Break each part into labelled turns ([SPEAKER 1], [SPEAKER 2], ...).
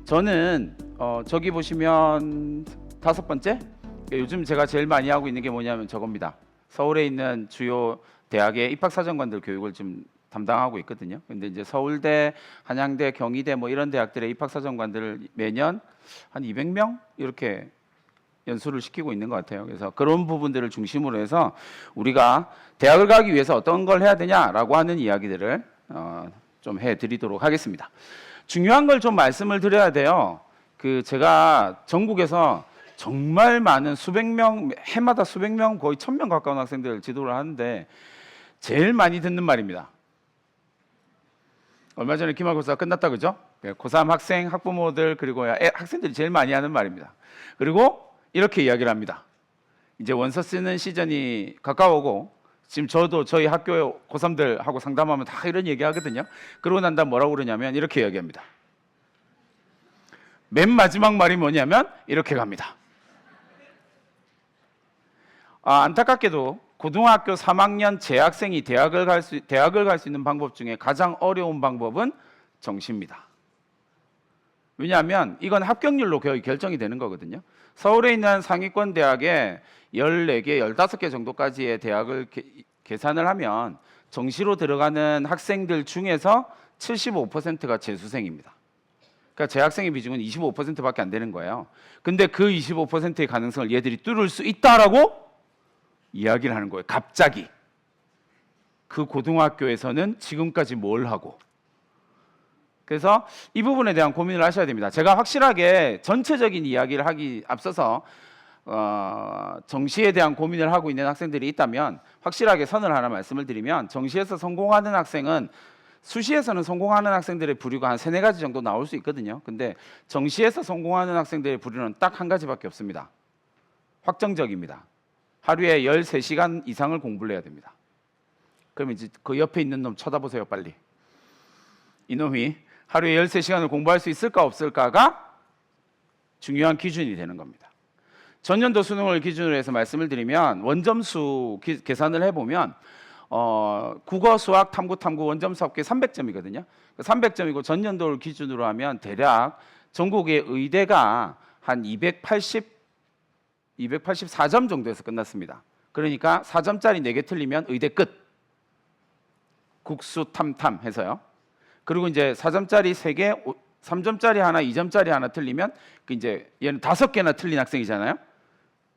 [SPEAKER 1] 저는 저기 보시면 5번째, 요즘 제가 제일 많이 하고 있는 게 뭐냐면 저겁니다. 서울에 있는 주요 대학의 입학사정관들 교육을 좀 담당하고 있거든요. 근데 이제 서울대, 한양대, 경희대 뭐 이런 대학들의 입학사정관들을 매년 한 200명 이렇게 연수를 시키고 있는 것 같아요. 그래서 그런 부분들을 중심으로 해서 우리가 대학을 가기 위해서 어떤 걸 해야 되냐라고 하는 이야기들을 좀 해드리도록 하겠습니다. 중요한 걸 좀 말씀을 드려야 돼요. 제가 전국에서 정말 많은 수백 명, 해마다 수백 명, 거의 1000명 가까운 학생들 지도를 하는데 제일 많이 듣는 말입니다. 얼마 전에 기말고사가 끝났다 그죠? 고3 학생, 학부모들 그리고 학생들이 제일 많이 하는 말입니다. 그리고 이렇게 이야기를 합니다. 이제 원서 쓰는 시즌이 가까워오고 지금 저도 저희 학교 고3들하고 상담하면 다 이런 얘기 하거든요. 그러고 난 다음 뭐라고 그러냐면 이렇게 이야기합니다. 맨 마지막 말이 뭐냐면 이렇게 갑니다. 안타깝게도 고등학교 3학년 재학생이 대학을 갈 수 있는 방법 중에 가장 어려운 방법은 정시입니다. 왜냐하면 이건 합격률로 거의 결정이 되는 거거든요. 서울에 있는 상위권 대학에 14개, 15개 정도까지의 대학을 계산을 하면 정시로 들어가는 학생들 중에서 75%가 재수생입니다. 그러니까 재학생의 비중은 25%밖에 안 되는 거예요. 근데 그 25%의 가능성을 얘들이 뚫을 수 있다라고 이야기를 하는 거예요. 갑자기. 그 고등학교에서는 지금까지 뭘 하고. 그래서 이 부분에 대한 고민을 하셔야 됩니다. 제가 확실하게 전체적인 이야기를 하기 앞서서 정시에 대한 고민을 하고 있는 학생들이 있다면 확실하게 선을 하나 말씀을 드리면 정시에서 성공하는 학생은 수시에서는 성공하는 학생들의 부류가 한 3-4가지 정도 나올 수 있거든요. 근데 정시에서 성공하는 학생들의 부류는 딱 한 가지밖에 없습니다. 확정적입니다. 하루에 13시간 이상을 공부를 해야 됩니다. 그럼 이제 그 옆에 있는 놈 쳐다보세요, 빨리. 이놈이 하루에 13시간을 공부할 수 있을까 없을까가 중요한 기준이 되는 겁니다. 전년도 수능을 기준으로 해서 말씀을 드리면 원점수 계산을 해보면 국어, 수학, 탐구 원점수 합계 300점이거든요. 300점이고 전년도를 기준으로 하면 대략 전국의 의대가 한 284점 정도에서 끝났습니다. 그러니까 4점짜리 4개 틀리면 의대 끝. 국수 탐탐 해서요. 그리고 이제 4점짜리 3개, 3점짜리 하나, 2점짜리 하나 틀리면 이제 얘는 5개나 틀린 학생이잖아요.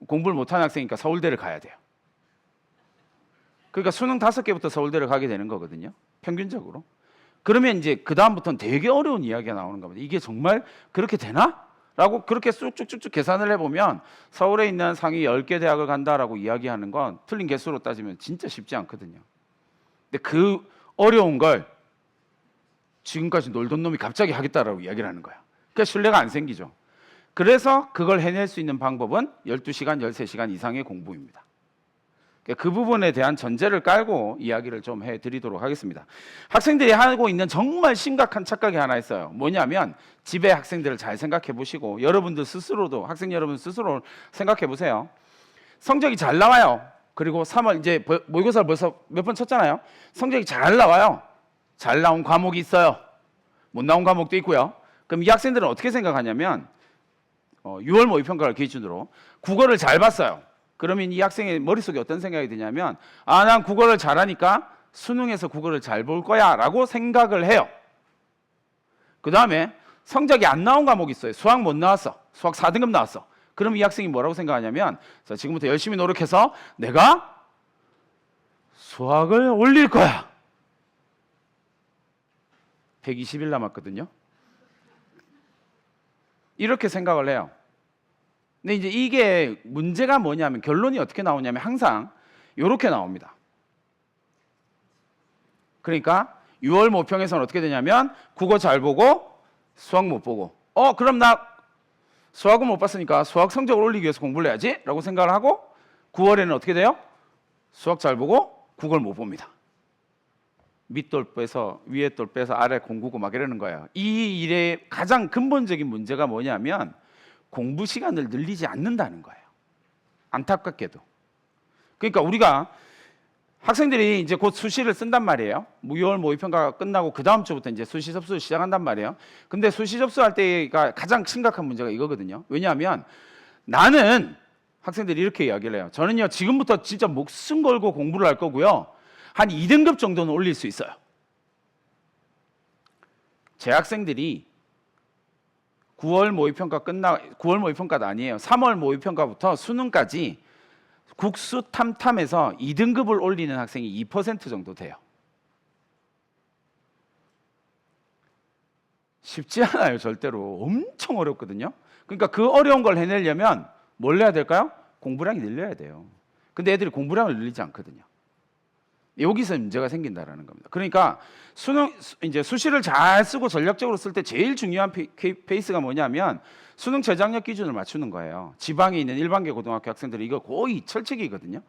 [SPEAKER 1] 공부를 못하는 학생이니까 서울대를 가야 돼요. 그러니까 수능 5개부터 서울대를 가게 되는 거거든요. 평균적으로. 그러면 이제 그 다음부터는 되게 어려운 이야기가 나오는 겁니다. 이게 정말 그렇게 되나? 라고 그렇게 쭉쭉쭉 계산을 해보면 서울에 있는 상위 10개 대학을 간다라고 이야기하는 건 틀린 개수로 따지면 진짜 쉽지 않거든요. 근데 그 어려운 걸 지금까지 놀던 놈이 갑자기 하겠다라고 이야기를 하는 거야. 그러니까 신뢰가 안 생기죠. 그래서 그걸 해낼 수 있는 방법은 12시간, 13시간 이상의 공부입니다. 그 부분에 대한 전제를 깔고 이야기를 좀 해드리도록 하겠습니다. 학생들이 하고 있는 정말 심각한 착각이 하나 있어요. 뭐냐면 집에 학생들을 잘 생각해 보시고 여러분들 스스로도 학생 여러분 스스로 생각해 보세요. 성적이 잘 나와요. 그리고 3월 이제 모의고사를 벌써 몇 번 쳤잖아요. 성적이 잘 나와요. 잘 나온 과목이 있어요. 못 나온 과목도 있고요. 그럼 이 학생들은 어떻게 생각하냐면 6월 모의평가를 기준으로 국어를 잘 봤어요. 그러면 이 학생의 머릿속에 어떤 생각이 드냐면 난 국어를 잘하니까 수능에서 국어를 잘 볼 거야 라고 생각을 해요. 그 다음에 성적이 안 나온 과목이 있어요. 수학 못 나왔어. 수학 4등급 나왔어. 그럼 이 학생이 뭐라고 생각하냐면 자, 지금부터 열심히 노력해서 내가 수학을 올릴 거야. 120일 남았거든요. 이렇게 생각을 해요. 근데 이제 이게 문제가 뭐냐면 결론이 어떻게 나오냐면 항상 이렇게 나옵니다. 그러니까 6월 모평에서는 어떻게 되냐면 국어 잘 보고 수학 못 보고 그럼 나 수학은 못 봤으니까 수학 성적을 올리기 위해서 공부를 해야지 라고 생각을 하고 9월에는 어떻게 돼요? 수학 잘 보고 국어를 못 봅니다. 밑돌 빼서 위에 돌 빼서 아래 공부고 막 이러는 거예요. 이 일의 가장 근본적인 문제가 뭐냐면 공부 시간을 늘리지 않는다는 거예요. 안타깝게도. 그러니까 우리가 학생들이 이제 곧 수시를 쓴단 말이에요. 6월 모의평가가 끝나고 그 다음 주부터 이제 수시 접수를 시작한단 말이에요. 근데 수시 접수할 때가 가장 심각한 문제가 이거거든요. 왜냐하면 나는 학생들이 이렇게 이야기를 해요. 저는요 지금부터 진짜 목숨 걸고 공부를 할 거고요. 한 2등급 정도는 올릴 수 있어요. 제 학생들이 9월 모의평가도 아니에요. 3월 모의평가부터 수능까지 국수 탐탐에서 2등급을 올리는 학생이 2% 정도 돼요. 쉽지 않아요, 절대로. 엄청 어렵거든요. 그러니까 그 어려운 걸 해내려면 뭘 해야 될까요? 공부량이 늘려야 돼요. 근데 애들이 공부량을 늘리지 않거든요. 여기서 문제가 생긴다라는 겁니다. 그러니까 이제 수시를 잘 쓰고 전략적으로 쓸 때 제일 중요한 페이스가 뭐냐면 수능 최저학력 기준을 맞추는 거예요. 지방에 있는 일반계 고등학교 학생들은 이거 거의 철칙이거든요.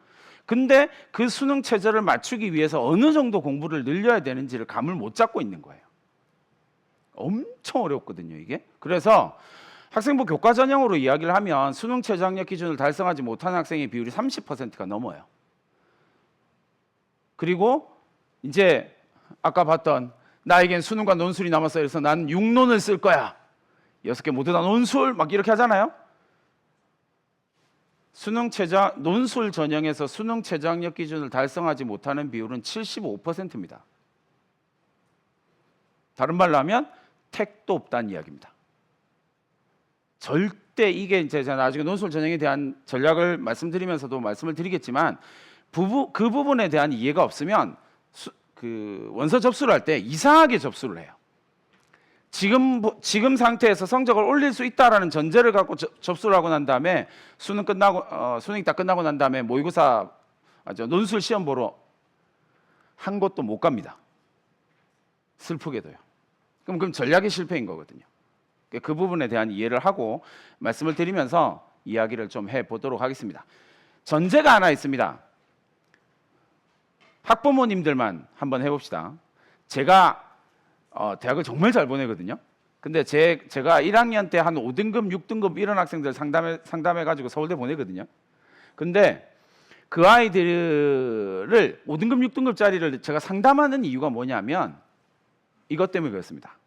[SPEAKER 1] 근데 그 수능 최저를 맞추기 위해서 어느 정도 공부를 늘려야 되는지를 감을 못 잡고 있는 거예요. 엄청 어렵거든요, 이게. 그래서 학생부 교과 전형으로 이야기를 하면 수능 최저학력 기준을 달성하지 못하는 학생의 비율이 30%가 넘어요. 그리고 이제 아까 봤던 나에겐 수능과 논술이 남았어요. 그래서 난 6논을 쓸 거야. 6개 모두 다 논술 막 이렇게 하잖아요. 논술 전형에서 수능 최저학력 기준을 달성하지 못하는 비율은 75%입니다. 다른 말로 하면 택도 없다는 이야기입니다. 절대 이게 이제 제가 나중에 논술 전형에 대한 전략을 말씀드리면서도 말씀을 드리겠지만 그 부분에 대한 이해가 없으면 그 원서 접수를 할 때 이상하게 접수를 해요. 지금 상태에서 성적을 올릴 수 있다라는 전제를 갖고 접수를 하고 난 다음에 수능이 딱 끝나고 난 다음에 모의고사 논술 시험 보러 한 곳도 못 갑니다. 슬프게도요. 그럼 전략이 실패인 거거든요. 그 부분에 대한 이해를 하고 말씀을 드리면서 이야기를 좀 해보도록 하겠습니다. 전제가 하나 있습니다. 학부모님들만 한번 해봅시다. 제가 대학을 정말 잘 보내거든요. 근데 제가 1학년 때 한 5등급, 6등급 이런 학생들 상담해가지고 서울대 보내거든요. 근데 그 아이들을 5등급, 6등급짜리를 제가 상담하는 이유가 뭐냐면 이것 때문에 그렇습니다.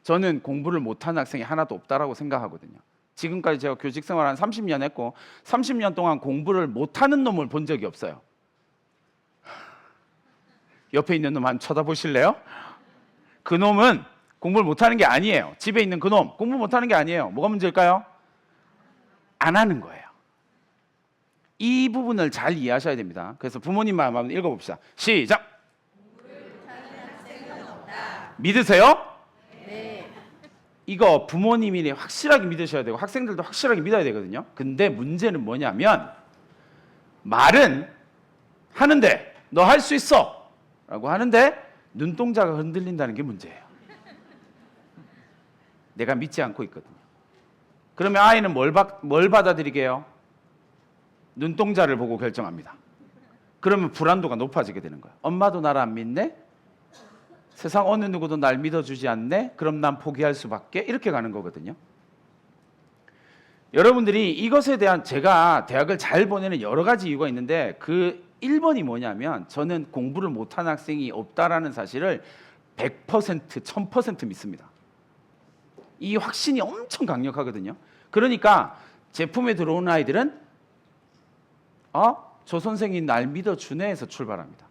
[SPEAKER 1] 저는 공부를 못하는 학생이 하나도 없다라고 생각하거든요. 지금까지 제가 교직 생활 한 30년 했고 30년 동안 공부를 못하는 놈을 본 적이 없어요. 옆에 있는 놈 한번 쳐다보실래요? 그 놈은 공부를 못하는 게 아니에요. 집에 있는 그 놈 공부 못하는 게 아니에요. 뭐가 문제일까요? 안 하는 거예요. 이 부분을 잘 이해하셔야 됩니다. 그래서 부모님만 한번 읽어봅시다. 시작! 믿으세요?
[SPEAKER 2] 네.
[SPEAKER 1] 이거 부모님이 확실하게 믿으셔야 되고 학생들도 확실하게 믿어야 되거든요. 근데 문제는 뭐냐면 말은 하는데 너 할 수 있어 라고 하는데 눈동자가 흔들린다는 게 문제예요. 내가 믿지 않고 있거든요. 그러면 아이는 뭘 받아들이게요? 눈동자를 보고 결정합니다. 그러면 불안도가 높아지게 되는 거예요. 엄마도 나를 안 믿네? 세상 어느 누구도 날 믿어주지 않네? 그럼 난 포기할 수밖에? 이렇게 가는 거거든요. 여러분들이 이것에 대한 제가 대학을 잘 보내는 여러 가지 이유가 있는데 그 1번이 뭐냐면 저는 공부를 못하는 학생이 없다라는 사실을 100%, 1000% 믿습니다. 이 확신이 엄청 강력하거든요. 그러니까 제품에 들어오는 아이들은 저 선생이 날 믿어주네 해서 출발합니다.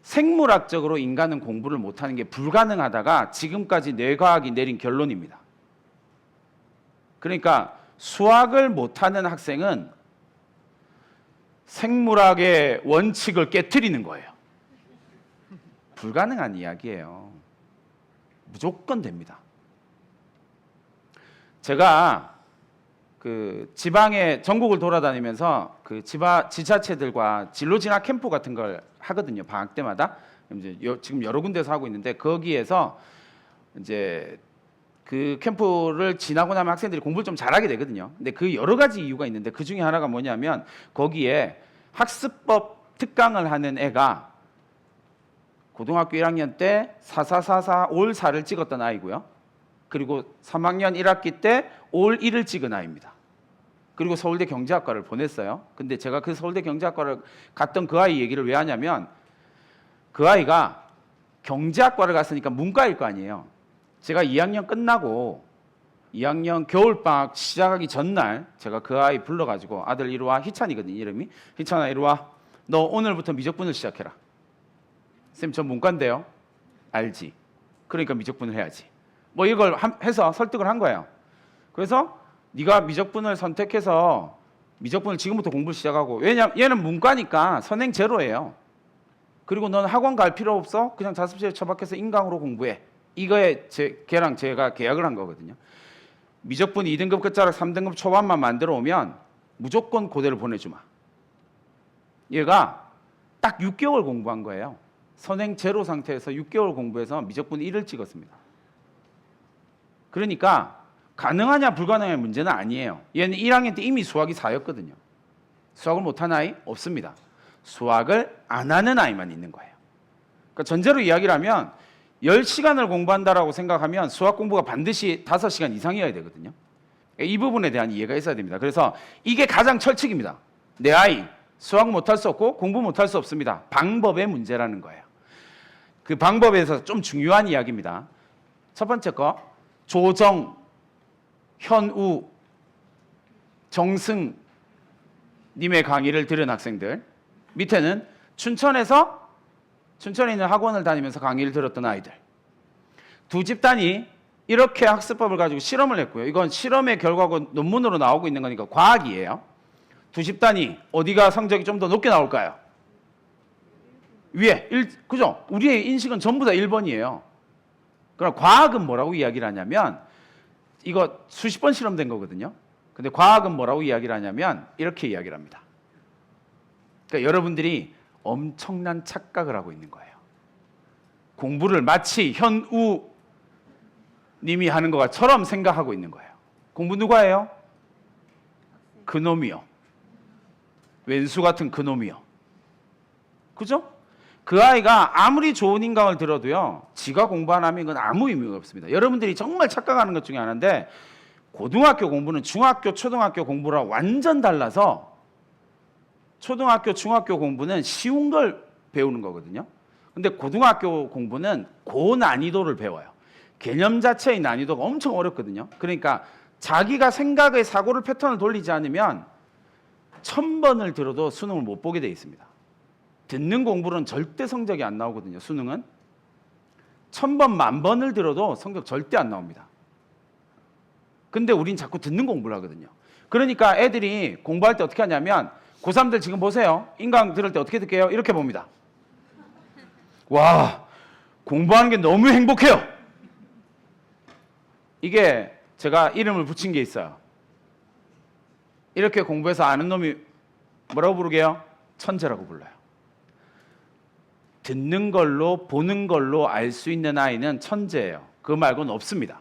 [SPEAKER 1] 생물학적으로 인간은 공부를 못하는 게 불가능하다가 지금까지 뇌과학이 내린 결론입니다. 그러니까 수학을 못하는 학생은 생물학의 원칙을 깨트리는 거예요. 불가능한 이야기예요. 무조건 됩니다. 제가 그 지방에 전국을 돌아다니면서 그 지자체들과 진로 진학 캠프 같은 걸 하거든요. 방학 때마다. 이제 지금 여러 군데서 하고 있는데 거기에서 이제 그 캠프를 지나고 나면 학생들이 공부를 좀 잘하게 되거든요. 근데 그 여러 가지 이유가 있는데 그 중에 하나가 뭐냐면 거기에 학습법 특강을 하는 애가 고등학교 1학년 때 4444 올 4를 찍었던 아이고요. 그리고 3학년 1학기 때 올 1을 찍은 아이입니다. 그리고 서울대 경제학과를 보냈어요. 근데 제가 그 서울대 경제학과를 갔던 그 아이 얘기를 왜 하냐면 그 아이가 경제학과를 갔으니까 문과일 거 아니에요. 제가 2학년 끝나고 2학년 겨울방학 시작하기 전날 제가 그 아이 불러가지고 아들 이리 와. 희찬이거든 이름이. 희찬아 이리 와. 너 오늘부터 미적분을 시작해라. 쌤 저 문과인데요. 알지. 그러니까 미적분을 해야지. 뭐 이걸 해서 설득을 한 거예요. 그래서 네가 미적분을 선택해서 미적분을 지금부터 공부 시작하고, 왜냐면 얘는 문과니까 선행 제로예요. 그리고 넌 학원 갈 필요 없어. 그냥 자습실에 처박혀서 인강으로 공부해. 이거에 걔랑 제가 계약을 한 거거든요. 미적분 2등급 끝자락 3등급 초반만 만들어 오면 무조건 고대를 보내주마. 얘가 딱 6개월 공부한 거예요. 선행 제로 상태에서 6개월 공부해서 미적분 1을 찍었습니다. 그러니까 가능하냐 불가능한 문제는 아니에요. 얘는 1학년 때 이미 수학이 4였거든요. 수학을 못하는 아이 없습니다. 수학을 안 하는 아이만 있는 거예요. 그러니까 전제로 이야기를 하면 10시간을 공부한다라고 생각하면 수학 공부가 반드시 5시간 이상이어야 되거든요. 이 부분에 대한 이해가 있어야 됩니다. 그래서 이게 가장 철칙입니다. 내 아이 수학 못할 수 없고 공부 못할 수 없습니다. 방법의 문제라는 거예요. 그 방법에서 좀 중요한 이야기입니다. 첫 번째 거, 조정, 현우, 정승 님의 강의를 들은 학생들, 밑에는 춘천에 있는 학원을 다니면서 강의를 들었던 아이들. 두 집단이 이렇게 학습법을 가지고 실험을 했고요. 이건 실험의 결과고 논문으로 나오고 있는 거니까 과학이에요. 두 집단이 어디가 성적이 좀 더 높게 나올까요? 위에, 그죠? 우리의 인식은 전부 다 1번이에요. 그럼 과학은 뭐라고 이야기를 하냐면, 이거 수십 번 실험된 거거든요. 근데 과학은 뭐라고 이야기를 하냐면 이렇게 이야기를 합니다. 그러니까 여러분들이 엄청난 착각을 하고 있는 거예요. 공부를 마치 현우 님이 하는 것처럼 생각하고 있는 거예요. 공부 누가 해요? 그놈이요. 왼수 같은 그놈이요. 그죠? 그 아이가 아무리 좋은 인강을 들어도요, 지가 공부 안 하면 이건 아무 의미가 없습니다. 여러분들이 정말 착각하는 것 중에 하나인데, 고등학교 공부는 중학교, 초등학교 공부랑 완전 달라서, 초등학교, 중학교 공부는 쉬운 걸 배우는 거거든요. 근데 고등학교 공부는 고난이도를 배워요. 개념 자체의 난이도가 엄청 어렵거든요. 그러니까 자기가 생각의 사고를 패턴을 돌리지 않으면 1000번을 들어도 수능을 못 보게 돼 있습니다. 듣는 공부는 절대 성적이 안 나오거든요. 수능은 1000번, 10,000번을 들어도 성적 절대 안 나옵니다. 근데 우린 자꾸 듣는 공부를 하거든요. 그러니까 애들이 공부할 때 어떻게 하냐면, 고3들 지금 보세요. 인강 들을 때 어떻게 듣게요? 이렇게 봅니다. 와, 공부하는 게 너무 행복해요. 이게 제가 이름을 붙인 게 있어요. 이렇게 공부해서 아는 놈이 뭐라고 부르게요? 천재라고 불러요. 듣는 걸로, 보는 걸로 알 수 있는 아이는 천재예요. 그거 말고는 없습니다.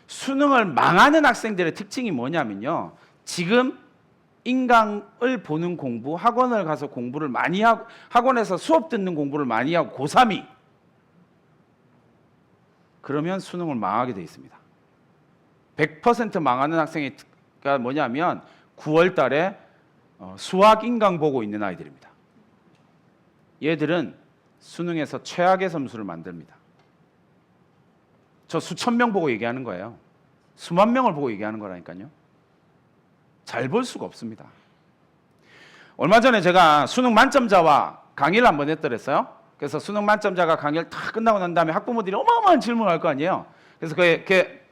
[SPEAKER 1] 수능을 망하는 학생들의 특징이 뭐냐면요, 지금 인강을 보는 공부, 학원을 가서 공부를 많이 하고, 학원에서 수업 듣는 공부를 많이 하고 고3이, 그러면 수능을 망하게 돼 있습니다. 100% 망하는 학생이 뭐냐면 9월 달에 수학 인강 보고 있는 아이들입니다. 얘들은 수능에서 최악의 점수를 만듭니다. 저 수천 명 보고 얘기하는 거예요. 수만 명을 보고 얘기하는 거라니까요. 잘 볼 수가 없습니다. 얼마 전에 제가 수능 만점자와 강의를 한번 했더랬어요. 그래서 수능 만점자가 강의를 다 끝나고 난 다음에 학부모들이 어마어마한 질문을 할 거 아니에요. 그래서 걔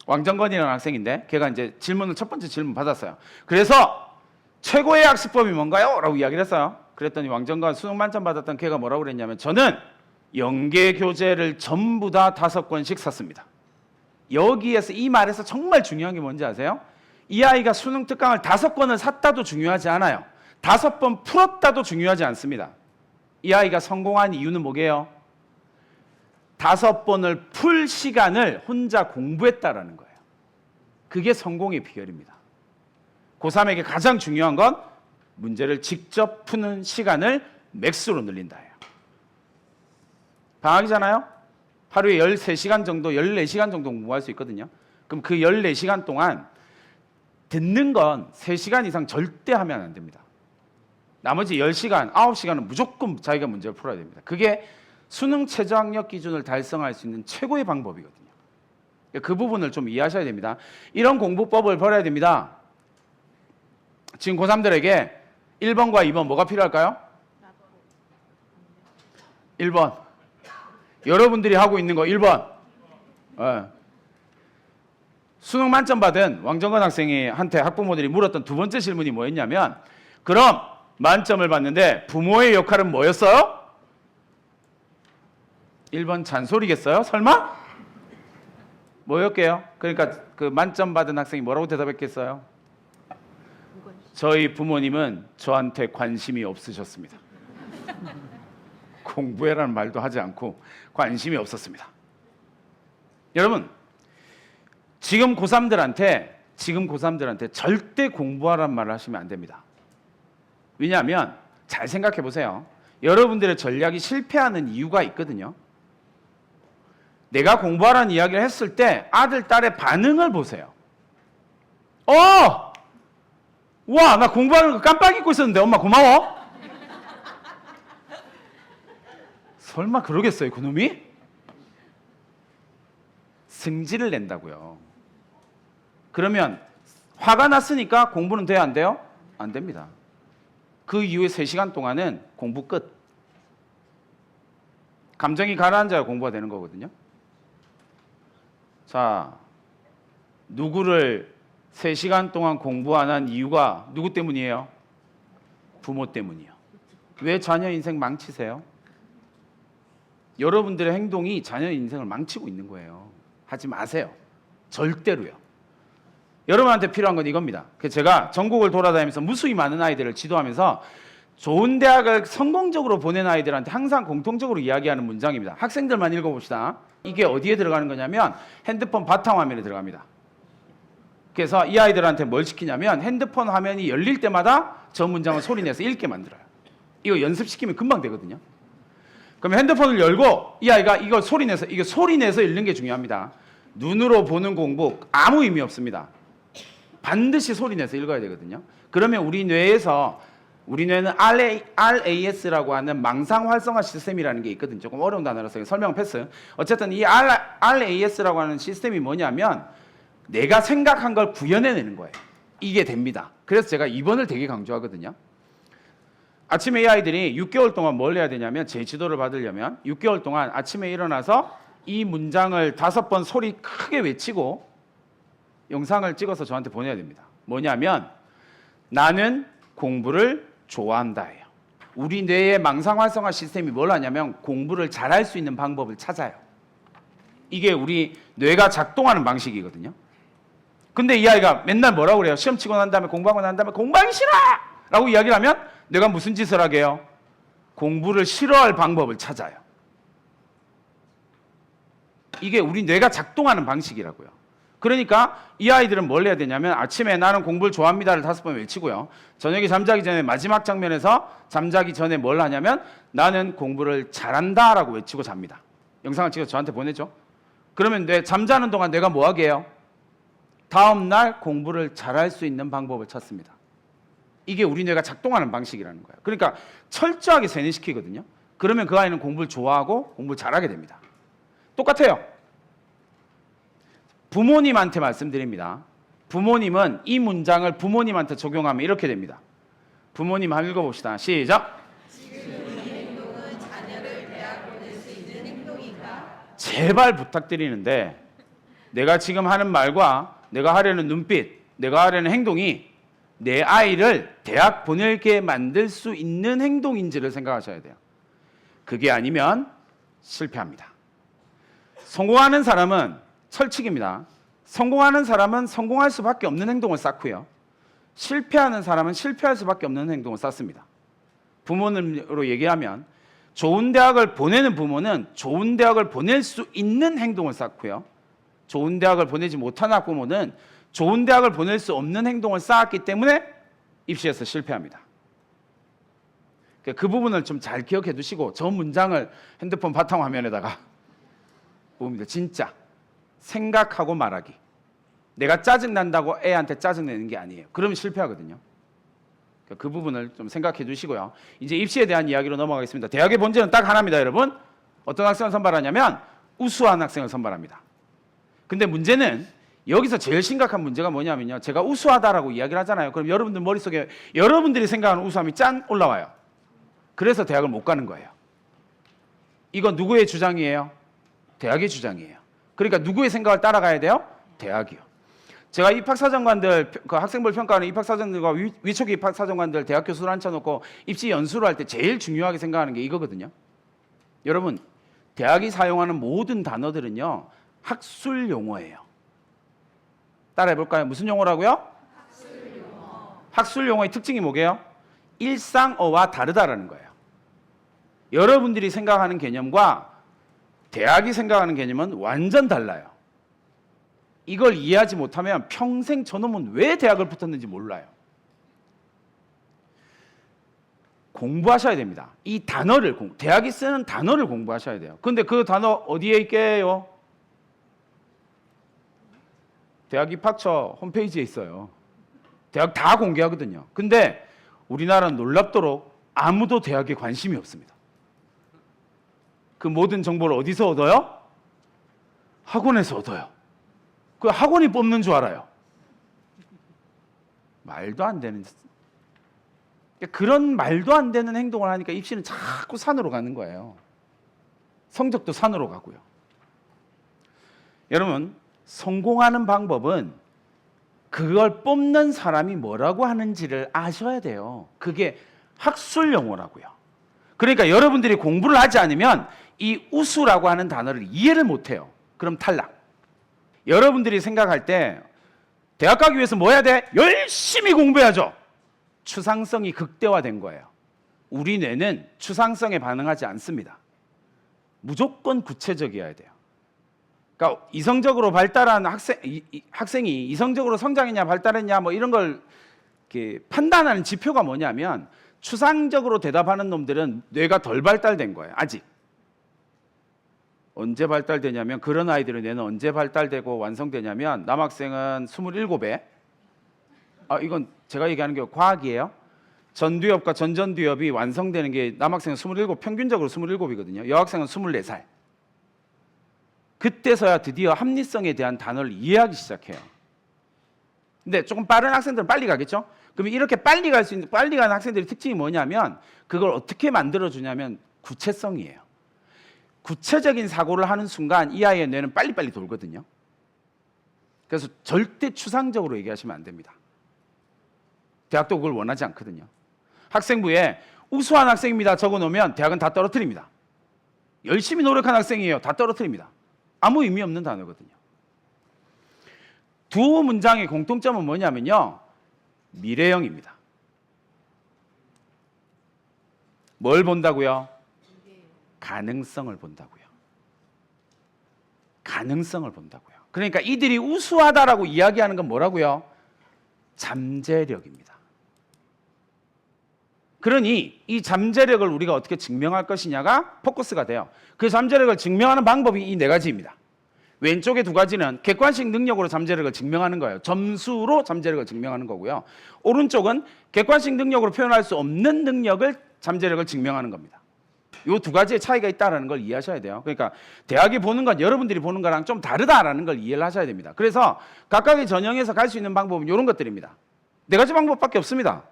[SPEAKER 1] 왕정건이라는 학생인데, 걔가 이제 첫 번째 질문 받았어요. 그래서 최고의 학습법이 뭔가요? 라고 이야기를 했어요. 그랬더니 왕정건 수능 만점 받았던 걔가 뭐라고 그랬냐면, 저는 연계 교재를 전부 다 5권씩 샀습니다. 여기에서 이 말에서 정말 중요한 게 뭔지 아세요? 이 아이가 수능 특강을 5권을 샀다도 중요하지 않아요. 5번 풀었다도 중요하지 않습니다. 이 아이가 성공한 이유는 뭐게요? 5번을 풀 시간을 혼자 공부했다라는 거예요. 그게 성공의 비결입니다. 고3에게 가장 중요한 건 문제를 직접 푸는 시간을 맥스로 늘린다예요. 방학이잖아요. 하루에 13시간 정도, 14시간 정도 공부할 수 있거든요. 그럼 그 14시간 동안 듣는 건 3시간 이상 절대 하면 안 됩니다. 나머지 10시간, 9시간은 무조건 자기가 문제를 풀어야 됩니다. 그게 수능 최저학력 기준을 달성할 수 있는 최고의 방법이거든요. 그 부분을 좀 이해하셔야 됩니다. 이런 공부법을 벌여야 됩니다. 지금 고3들에게 1번과 2번 뭐가 필요할까요? 1번. 여러분들이 하고 있는 거 1번. 수능 만점 받은 왕정건 학생한테 학부모들이 물었던 두 번째 질문이 뭐였냐면, 그럼 만점을 받는데 부모의 역할은 뭐였어요? 1번 잔소리겠어요? 설마? 뭐였게요? 그러니까 그 만점 받은 학생이 뭐라고 대답했겠어요? 저희 부모님은 저한테 관심이 없으셨습니다. 공부해라는 말도 하지 않고 관심이 없었습니다. 여러분, 지금 고3들한테 절대 공부하라는 말을 하시면 안 됩니다. 왜냐하면 잘 생각해 보세요. 여러분들의 전략이 실패하는 이유가 있거든요. 내가 공부하라는 이야기를 했을 때 아들, 딸의 반응을 보세요. 와, 나 공부하는 거 깜빡 잊고 있었는데 엄마 고마워? 설마 그러겠어요, 그놈이? 승질을 낸다고요. 그러면 화가 났으니까 공부는 돼야 안 돼요? 안 됩니다. 그 이후에 3시간 동안은 공부 끝. 감정이 가라앉아야 공부가 되는 거거든요. 자, 누구를 3시간 동안 공부 안 한 이유가 누구 때문이에요? 부모 때문이요. 왜 자녀 인생 망치세요? 여러분들의 행동이 자녀 인생을 망치고 있는 거예요. 하지 마세요. 절대로요. 여러분한테 필요한 건 이겁니다. 제가 전국을 돌아다니면서 무수히 많은 아이들을 지도하면서 좋은 대학을 성공적으로 보낸 아이들한테 항상 공통적으로 이야기하는 문장입니다. 학생들만 읽어봅시다. 이게 어디에 들어가는 거냐면 핸드폰 바탕화면에 들어갑니다. 그래서 이 아이들한테 뭘 시키냐면 핸드폰 화면이 열릴 때마다 저 문장을 소리내서 읽게 만들어요. 이거 연습시키면 금방 되거든요. 그럼 핸드폰을 열고 이 아이가 이거 소리내서 읽는 게 중요합니다. 눈으로 보는 공부 아무 의미 없습니다. 반드시 소리내서 읽어야 되거든요. 그러면 우리 뇌는 RAS라고 하는 망상 활성화 시스템이라는 게 있거든요. 조금 어려운 단어라서 설명 패스. 어쨌든 이 RAS라고 하는 시스템이 뭐냐면 내가 생각한 걸 구현해내는 거예요. 이게 됩니다. 그래서 제가 2번을 되게 강조하거든요. 아침에 이 아이들이 6개월 동안 뭘 해야 되냐면, 제 지도를 받으려면 6개월 동안 아침에 일어나서 이 문장을 5번 소리 크게 외치고 영상을 찍어서 저한테 보내야 됩니다. 뭐냐면 나는 공부를 좋아한다예요. 우리 뇌의 망상 활성화 시스템이 뭘 하냐면 공부를 잘할 수 있는 방법을 찾아요. 이게 우리 뇌가 작동하는 방식이거든요. 근데 이 아이가 맨날 뭐라고 그래요? 시험 치고 난 다음에 공부하고 난 다음에 공부하기 싫어! 라고 이야기를 하면 내가 무슨 짓을 하게 해요? 공부를 싫어할 방법을 찾아요. 이게 우리 뇌가 작동하는 방식이라고요. 그러니까 이 아이들은 뭘 해야 되냐면 아침에 나는 공부를 좋아합니다를 5번 외치고요. 저녁에 잠자기 전에 마지막 장면에서 잠자기 전에 뭘 하냐면 나는 공부를 잘한다라고 외치고 잡니다. 영상을 찍어서 저한테 보내죠. 그러면 잠자는 동안 내가 뭐 하게 해요? 다음 날 공부를 잘할 수 있는 방법을 찾습니다. 이게 우리 뇌가 작동하는 방식이라는 거예요. 그러니까 철저하게 세뇌시키거든요. 그러면 그 아이는 공부를 좋아하고 공부를 잘하게 됩니다. 똑같아요. 부모님한테 말씀드립니다. 부모님은 이 문장을 부모님한테 적용하면 이렇게 됩니다. 부모님 한번 읽어봅시다. 시작.
[SPEAKER 2] 지금 이 행동은 자녀를 대학 보낼 수 있는 행동인가?
[SPEAKER 1] 제발 부탁드리는데 내가 지금 하는 말과 내가 하려는 눈빛, 내가 하려는 행동이 내 아이를 대학 보내게 만들 수 있는 행동인지를 생각하셔야 돼요. 그게 아니면 실패합니다. 성공하는 사람은 철칙입니다. 성공하는 사람은 성공할 수밖에 없는 행동을 쌓고요. 실패하는 사람은 실패할 수밖에 없는 행동을 쌓습니다. 부모님으로 얘기하면 좋은 대학을 보내는 부모는 좋은 대학을 보낼 수 있는 행동을 쌓고요. 좋은 대학을 보내지 못한 학부모는 좋은 대학을 보낼 수 없는 행동을 쌓았기 때문에 입시에서 실패합니다. 그 부분을 좀 잘 기억해 두시고 저 문장을 핸드폰 바탕화면에다가 봅니다. 진짜 생각하고 말하기. 내가 짜증난다고 애한테 짜증내는 게 아니에요. 그러면 실패하거든요. 그 부분을 좀 생각해 주시고요. 이제 입시에 대한 이야기로 넘어가겠습니다. 대학의 본질은 딱 하나입니다, 여러분. 어떤 학생을 선발하냐면 우수한 학생을 선발합니다. 근데 문제는 여기서 제일 심각한 문제가 뭐냐면요. 제가 우수하다라고 이야기를 하잖아요. 그럼 여러분들 머릿속에 여러분들이 생각하는 우수함이 짠 올라와요. 그래서 대학을 못 가는 거예요. 이건 누구의 주장이에요? 대학의 주장이에요. 그러니까 누구의 생각을 따라가야 돼요? 대학이요. 제가 입학사정관들, 그 학생부를 평가하는 입학사정관들과 위촉 입학사정관들 대학 교수를 앉혀놓고 입시 연수를 할 때 제일 중요하게 생각하는 게 이거거든요. 여러분, 대학이 사용하는 모든 단어들은요, 학술 용어예요. 따라해 볼까요? 무슨 용어라고요? 학술 용어. 학술 용어의 특징이 뭐게요? 일상어와 다르다라는 거예요. 여러분들이 생각하는 개념과 대학이 생각하는 개념은 완전 달라요. 이걸 이해하지 못하면 평생 저놈은 왜 대학을 붙었는지 몰라요. 공부하셔야 됩니다. 이 단어를 대학이 쓰는 단어를 공부하셔야 돼요. 근데 그 단어 어디에 있게요? 대학 입학처 홈페이지에 있어요. 대학 다 공개하거든요. 근데 우리나라는 놀랍도록 아무도 대학에 관심이 없습니다. 그 모든 정보를 어디서 얻어요? 학원에서 얻어요. 그 학원이 뽑는 줄 알아요. 말도 안 되는, 그런 말도 안 되는 행동을 하니까 입시는 자꾸 산으로 가는 거예요. 성적도 산으로 가고요. 여러분, 성공하는 방법은 그걸 뽑는 사람이 뭐라고 하는지를 아셔야 돼요. 그게 학술 용어라고요. 그러니까 여러분들이 공부를 하지 않으면 이 우수라고 하는 단어를 이해를 못해요. 그럼 탈락. 여러분들이 생각할 때 대학 가기 위해서 뭐 해야 돼? 열심히 공부해야죠. 추상성이 극대화된 거예요. 우리 뇌는 추상성에 반응하지 않습니다. 무조건 구체적이어야 돼요. 그러니까 이성적으로 발달한 학생이 이성적으로 성장했냐 발달했냐 뭐 이런 걸 이렇게 판단하는 지표가 뭐냐면 추상적으로 대답하는 놈들은 뇌가 덜 발달된 거예요. 아직. 언제 발달되냐면 그런 아이들의 뇌는 언제 발달되고 완성되냐면 남학생은 27에 이건 제가 얘기하는 게 과학이에요. 전두엽과 전전두엽이 완성되는 게 남학생은 27, 평균적으로 27이거든요. 여학생은 24살. 그때서야 드디어 합리성에 대한 단어를 이해하기 시작해요. 근데 조금 빠른 학생들은 빨리 가겠죠? 그러면 이렇게 빨리 갈 수 있는, 빨리 가는 학생들의 특징이 뭐냐면 그걸 어떻게 만들어주냐면 구체성이에요. 구체적인 사고를 하는 순간 이 아이의 뇌는 빨리빨리 돌거든요. 그래서 절대 추상적으로 얘기하시면 안 됩니다. 대학도 그걸 원하지 않거든요. 학생부에 우수한 학생입니다 적어놓으면 대학은 다 떨어뜨립니다. 열심히 노력한 학생이에요. 다 떨어뜨립니다. 아무 의미 없는 단어거든요. 두 문장의 공통점은 뭐냐면요. 미래형입니다. 뭘 본다고요? 가능성을 본다고요. 가능성을 본다고요. 그러니까 이들이 우수하다라고 이야기하는 건 뭐라고요? 잠재력입니다. 그러니 이 잠재력을 우리가 어떻게 증명할 것이냐가 포커스가 돼요. 그 잠재력을 증명하는 방법이 이 네 가지입니다. 왼쪽의 두 가지는 객관식 능력으로 잠재력을 증명하는 거예요. 점수로 잠재력을 증명하는 거고요. 오른쪽은 객관식 능력으로 표현할 수 없는 능력을 잠재력을 증명하는 겁니다. 이 두 가지의 차이가 있다는 걸 이해하셔야 돼요. 그러니까 대학이 보는 건 여러분들이 보는 거랑 좀 다르다라는 걸 이해를 하셔야 됩니다. 그래서 각각의 전형에서 갈 수 있는 방법은 이런 것들입니다. 네 가지 방법밖에 없습니다.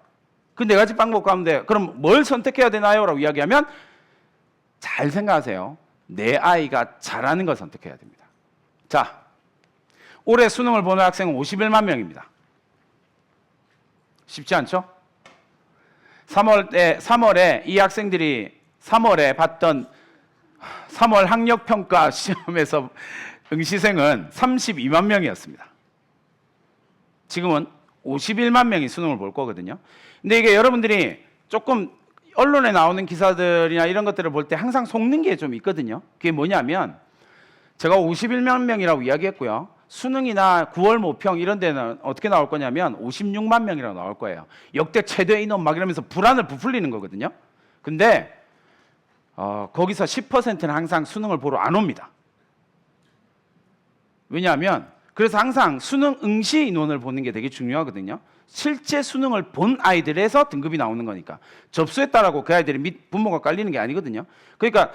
[SPEAKER 1] 그 네 가지 방법 가운데 그럼 뭘 선택해야 되나요? 라고 이야기하면 잘 생각하세요. 내 아이가 잘하는 걸 선택해야 됩니다. 자, 올해 수능을 보는 학생은 51만 명입니다. 쉽지 않죠? 3월에 이 학생들이 3월에 봤던 3월 학력평가 시험에서 응시생은 32만 명이었습니다. 지금은 51만 명이 수능을 볼 거거든요. 근데 이게 여러분들이 조금 언론에 나오는 기사들이나 이런 것들을 볼 때 항상 속는 게 좀 있거든요. 그게 뭐냐면 제가 51만 명이라고 이야기했고요. 수능이나 9월 모평 이런 데는 어떻게 나올 거냐면 56만 명이라고 나올 거예요. 역대 최대 인원 막 이러면서 불안을 부풀리는 거거든요. 근데 거기서 10%는 항상 수능을 보러 안 옵니다. 왜냐하면 그래서 항상 수능 응시 인원을 보는 게 되게 중요하거든요. 실제 수능을 본 아이들에서 등급이 나오는 거니까 접수했다라고 그 아이들이 밑 부모가 깔리는 게 아니거든요. 그러니까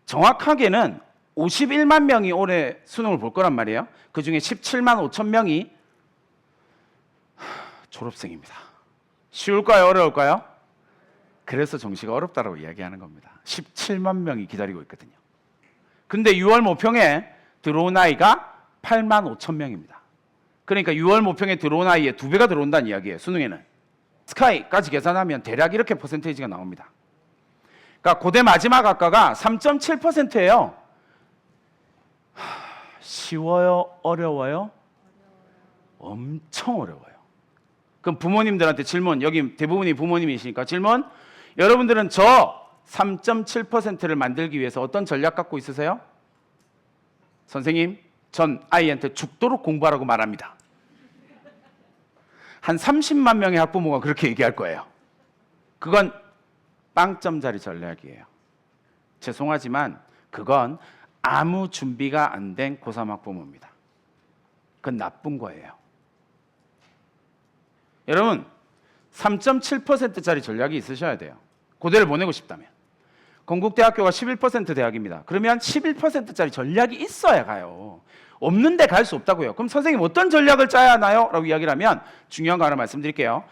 [SPEAKER 1] 정확하게는 51만 명이 올해 수능을 볼 거란 말이에요. 그중에 17만 5천 명이 졸업생입니다. 쉬울까요? 어려울까요? 그래서 정시가 어렵다고 이야기하는 겁니다. 17만 명이 기다리고 있거든요. 근데 6월 모평에 들어온 아이가 8만 5천 명입니다. 그러니까 6월 모평에 들어온 아이의 2배가 들어온다는 이야기예요. 수능에는. 스카이까지 계산하면 대략 이렇게 퍼센테이지가 나옵니다. 그러니까 고대 마지막 학과가 3.7%예요. 쉬워요? 어려워요? 엄청 어려워요. 그럼 부모님들한테 질문, 여기 대부분이 부모님이시니까 질문, 여러분들은 저 3.7%를 만들기 위해서 어떤 전략 갖고 있으세요? 선생님, 전 아이한테 죽도록 공부하라고 말합니다. 한 30만 명의 학부모가 그렇게 얘기할 거예요. 그건 빵점짜리 전략이에요. 죄송하지만 그건 아무 준비가 안 된 고3 학부모입니다. 그건 나쁜 거예요. 여러분, 3.7%짜리 전략이 있으셔야 돼요. 고대를 보내고 싶다면. 건국대학교가 11% 대학입니다. 그러면 11%짜리 전략이 있어야 가요. 없는데 갈 수 없다고요. 그럼 선생님 어떤 전략을 짜야 하나요? 라고 이야기를 하면 중요한 거 하나 말씀드릴게요.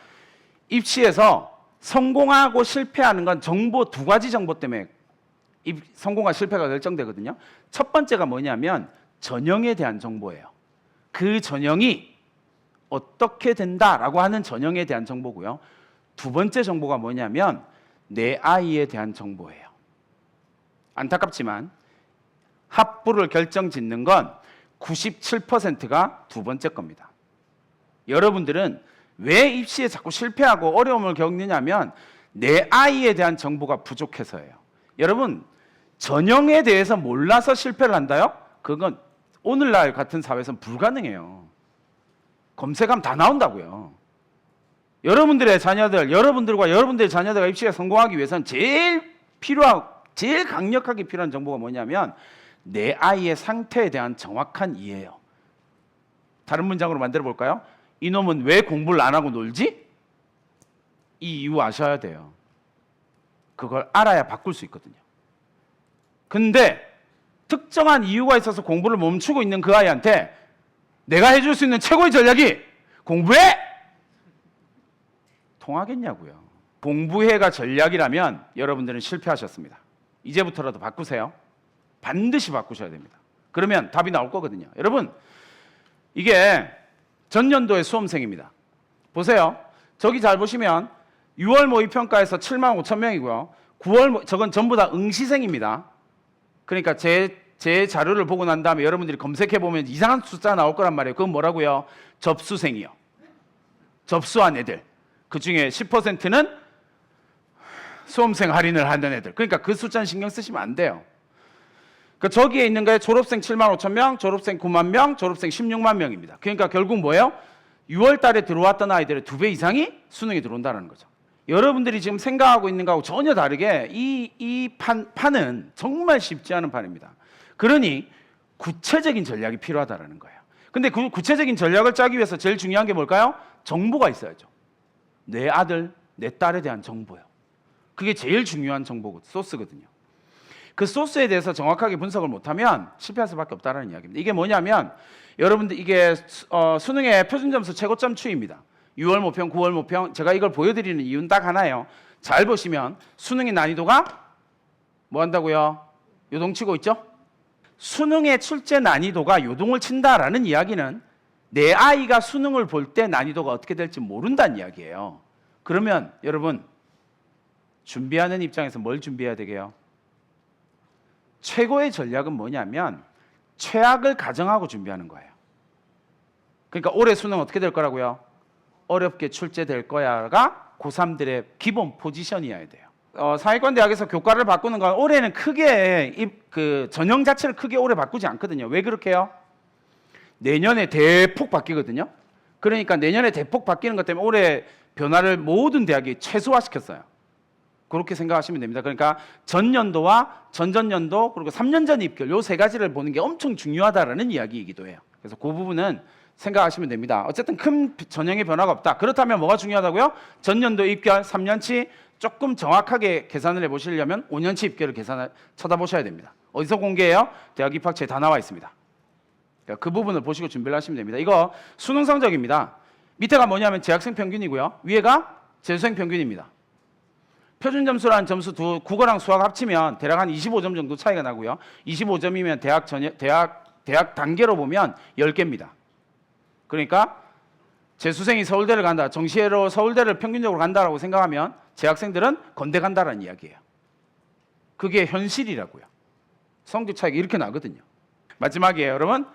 [SPEAKER 1] 입시에서 성공하고 실패하는 건 정보, 2가지 정보 때문에 성공과 실패가 결정되거든요. 첫 번째가 뭐냐면 전형에 대한 정보예요. 그 전형이 어떻게 된다라고 하는 전형에 대한 정보고요. 2번째 정보가 뭐냐면 내 아이에 대한 정보예요. 안타깝지만 합부를 결정짓는 건 97%가 2번째 겁니다. 여러분들은 왜 입시에 자꾸 실패하고 어려움을 겪느냐면 내 아이에 대한 정보가 부족해서예요. 여러분, 전형에 대해서 몰라서 실패를 한다요? 그건 오늘날 같은 사회에서는 불가능해요. 검색하면 다 나온다고요. 여러분들의 자녀들, 여러분들과 여러분들의 자녀들과 입시에 성공하기 위해서는 제일 강력하게 필요한 정보가 뭐냐면 내 아이의 상태에 대한 정확한 이해예요. 다른 문장으로 만들어 볼까요? 이놈은 왜 공부를 안 하고 놀지? 이 이유 아셔야 돼요. 그걸 알아야 바꿀 수 있거든요. 근데 특정한 이유가 있어서 공부를 멈추고 있는 그 아이한테 내가 해줄 수 있는 최고의 전략이 공부해! 통하겠냐고요. 공부해가 전략이라면 여러분들은 실패하셨습니다. 이제부터라도 바꾸세요. 반드시 바꾸셔야 됩니다. 그러면 답이 나올 거거든요. 여러분, 이게 전년도의 수험생입니다. 보세요. 저기 잘 보시면 6월 모의평가에서 7만 5천 명이고요. 9월 저건 전부 다 응시생입니다. 그러니까 제 자료를 보고 난 다음에 여러분들이 검색해 보면 이상한 숫자 나올 거란 말이에요. 그건 뭐라고요? 접수생이요. 접수한 애들. 그 중에 10%는 수험생 할인을 하는 애들. 그러니까 그 숫자는 신경 쓰시면 안 돼요. 그러니까 저기에 있는 게 졸업생 7만 5천 명, 졸업생 9만 명, 졸업생 16만 명입니다. 그러니까 결국 뭐예요? 6월 달에 들어왔던 아이들의 2배 이상이 수능에 들어온다는 거죠. 여러분들이 지금 생각하고 있는 거하고 전혀 다르게 이 판은 정말 쉽지 않은 판입니다. 그러니 구체적인 전략이 필요하다는 거예요. 근데 그 구체적인 전략을 짜기 위해서 제일 중요한 게 뭘까요? 정보가 있어야죠. 내 아들, 내 딸에 대한 정보요. 그게 제일 중요한 정보고 소스거든요. 그 소스에 대해서 정확하게 분석을 못하면 실패할 수밖에 없다는 이야기입니다. 이게 뭐냐면 여러분들 이게 수능의 표준점수 최고점 추이입니다. 6월 모평, 9월 모평. 제가 이걸 보여드리는 이유는 딱 하나예요. 잘 보시면 수능의 난이도가 뭐 한다고요? 요동치고 있죠? 수능의 출제 난이도가 요동을 친다라는 이야기는 내 아이가 수능을 볼 때 난이도가 어떻게 될지 모른다는 이야기예요. 그러면 여러분 준비하는 입장에서 뭘 준비해야 되게요? 최고의 전략은 뭐냐면 최악을 가정하고 준비하는 거예요. 그러니까 올해 수능 어떻게 될 거라고요? 어렵게 출제될 거야가 고3들의 기본 포지션이어야 돼요. 상위권 대학에서 교과를 바꾸는 건 올해는 크게 그 전형 자체를 크게 올해 바꾸지 않거든요. 왜 그렇게 해요? 내년에 대폭 바뀌거든요. 그러니까 내년에 대폭 바뀌는 것 때문에 올해 변화를 모든 대학이 최소화시켰어요. 그렇게 생각하시면 됩니다. 그러니까 전년도와 전전년도 그리고 3년 전 입결 요 3가지를 보는 게 엄청 중요하다라는 이야기이기도 해요. 그래서 그 부분은 생각하시면 됩니다. 어쨌든 큰 전형의 변화가 없다. 그렇다면 뭐가 중요하다고요? 전년도 입결 3년치 조금 정확하게 계산을 해보시려면 5년치 입결을 쳐다보셔야 됩니다. 어디서 공개해요? 대학 입학처에 다 나와 있습니다. 그러니까 그 부분을 보시고 준비를 하시면 됩니다. 이거 수능 성적입니다. 밑에가 뭐냐면 재학생 평균이고요. 위에가 재수생 평균입니다. 표준 점수라는 점수 국어랑 수학 합치면 대략 한 25점 정도 차이가 나고요. 25점이면 대학 단계로 보면 10개입니다. 그러니까 재수생이 서울대를 간다, 정시로 서울대를 평균적으로 간다라고 생각하면 재학생들은 건대 간다라는 이야기예요. 그게 현실이라고요. 성적 차이가 이렇게 나거든요. 마지막이에요, 여러분.